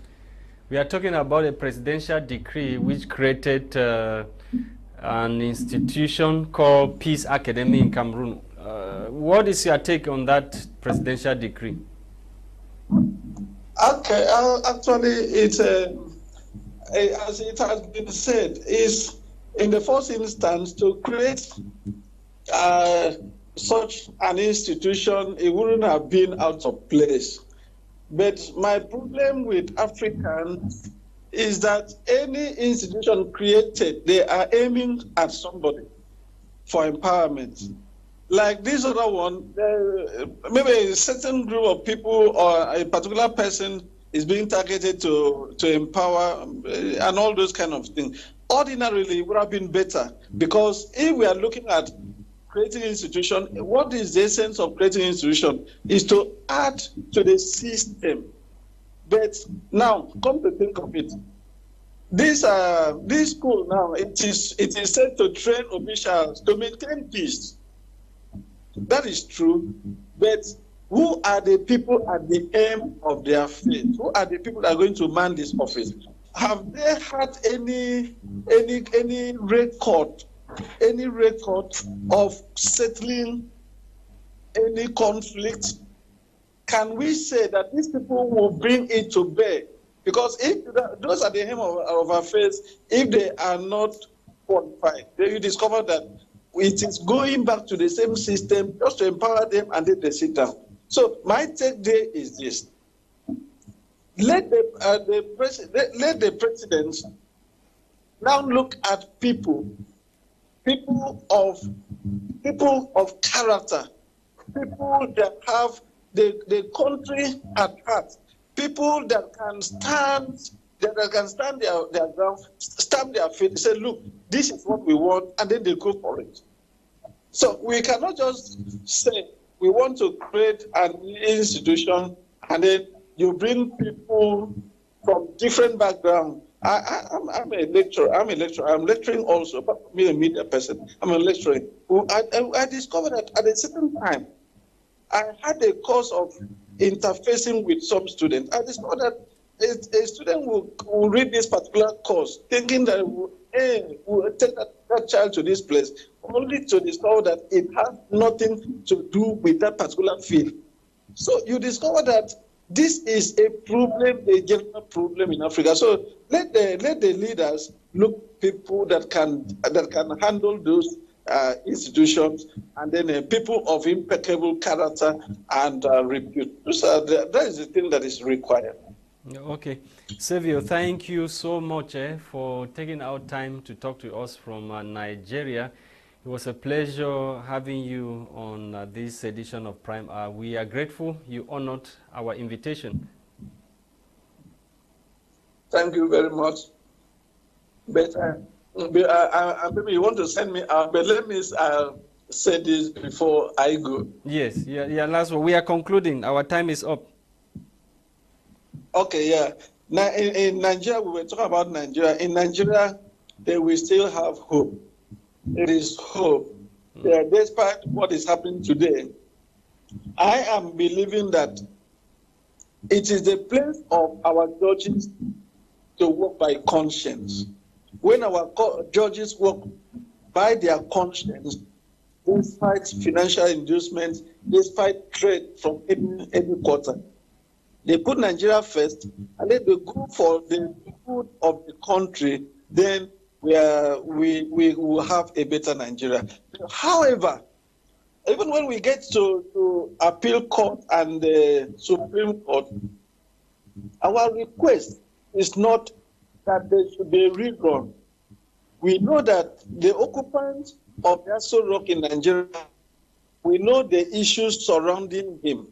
We are talking about a presidential decree which created an institution called Peace Academy in Cameroon. What is your take on that presidential decree? Okay, actually, as it has been said, is in the first instance to create such an institution, it wouldn't have been out of place. But my problem with Africans is that any institution created, they are aiming at somebody for empowerment. Like this other one, maybe a certain group of people or a particular person is being targeted to empower and all those kind of things. Ordinarily, it would have been better, because if we are looking at creating institution, what is the essence of creating institution? Is to add to the system. But now, come to think of it, this school now, it is said to train officials to maintain peace. That is true, but who are the people at the end of their faith? Who are the people that are going to man this office? Have they had any record of settling any conflict? Can we say that these people will bring it to bear? Because if those are the aim of our faith, if they are not qualified, then you discover that it is going back to the same system just to empower them, and then they sit down. So my take there is this: let the president now look at people of character, people that have the country at heart, people that can stand their ground, stamp their feet, say, look, this is what we want, and then they go for it. So we cannot just say we want to create an institution and then you bring people from different backgrounds. I'm a lecturer. I'm lecturing also, but I'm a media person. I'm a lecturer. I discovered that at a certain time, I had a course of interfacing with some students. I discovered that a student will read this particular course thinking that we'll take that child to this place, only to discover that it has nothing to do with that particular field. So you discover that this is a problem, a general problem in Africa. So let the leaders look people that can handle those institutions, and then people of impeccable character and repute. That is the thing that is required. Okay. Saviour, thank you so much for taking out time to talk to us from Nigeria. It was a pleasure having you on this edition of Prime Hour. We are grateful you honored our invitation. Thank you very much. But maybe you want to send me out, but let me say this before I go. Yes, yeah, last one. We are concluding. Our time is up. Okay, yeah. Now, in Nigeria, we were talking about Nigeria. In Nigeria, they will still have hope. There is hope. Yeah, despite what is happening today, I am believing that it is the place of our judges to work by conscience. When our judges work by their conscience, despite financial inducements, despite trade from any quarter, they put Nigeria first, and then they go for the good of the country, then we will have a better Nigeria. However, even when we get to appeal court and the Supreme Court, our request is not that there should be a rerun. We know that the occupants of Aso Rock in Nigeria, we know the issues surrounding him.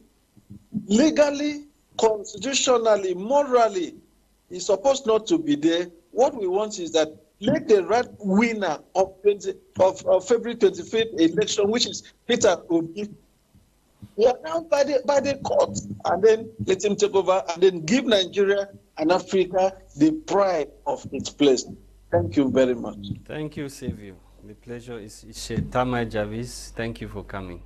Legally, constitutionally, morally, he's supposed not to be there. What we want is that let the right winner of February 25th election, which is Peter Obi, be announced by the court, and then let him take over, and then give Nigeria and Africa the pride of its place. Thank you very much. Thank you, Saviour. The pleasure is Jarvis. Thank you for coming.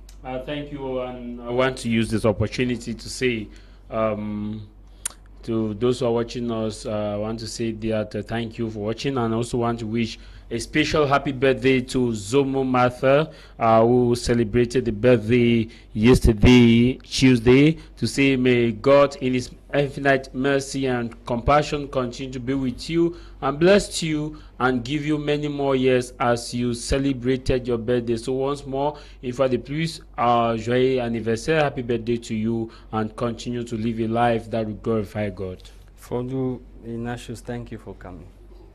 Thank you, and I want to use this opportunity to say to those who are watching us, I want to say that thank you for watching, and I also want to wish a special happy birthday to Zomo Martha, who celebrated the birthday yesterday, Tuesday, to say may God in his infinite mercy and compassion continue to be with you and bless you and give you many more years as you celebrated your birthday. So once more, if I please, joyeux anniversaire, happy birthday to you, and continue to live a life that will glorify God. Funduh, Ignatius, thank you for coming.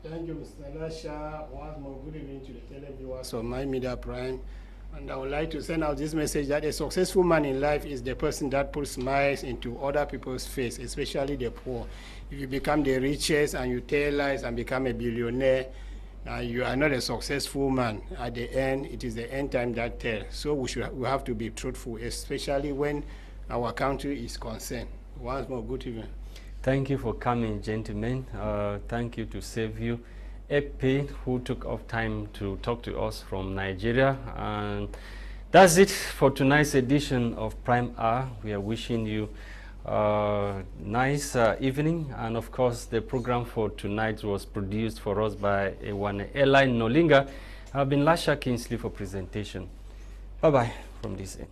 Thank you, Mr. Lasha. Once more, good evening to the televiewers of My Media Prime. And I would like to send out this message that a successful man in life is the person that puts smiles into other people's face, especially the poor. If you become the richest and you tell lies and become a billionaire, you are not a successful man. At the end, it is the end time that tells. So we have to be truthful, especially when our country is concerned. Once more, good evening. Thank you for coming, gentlemen. Thank you to Saviour Ekpe, who took off time to talk to us from Nigeria. And that's it for tonight's edition of Prime Hour. We are wishing you a nice evening. And of course, the program for tonight was produced for us by Ewane Nolinga. I've been Lasha Kingsley for presentation. Bye-bye from this end.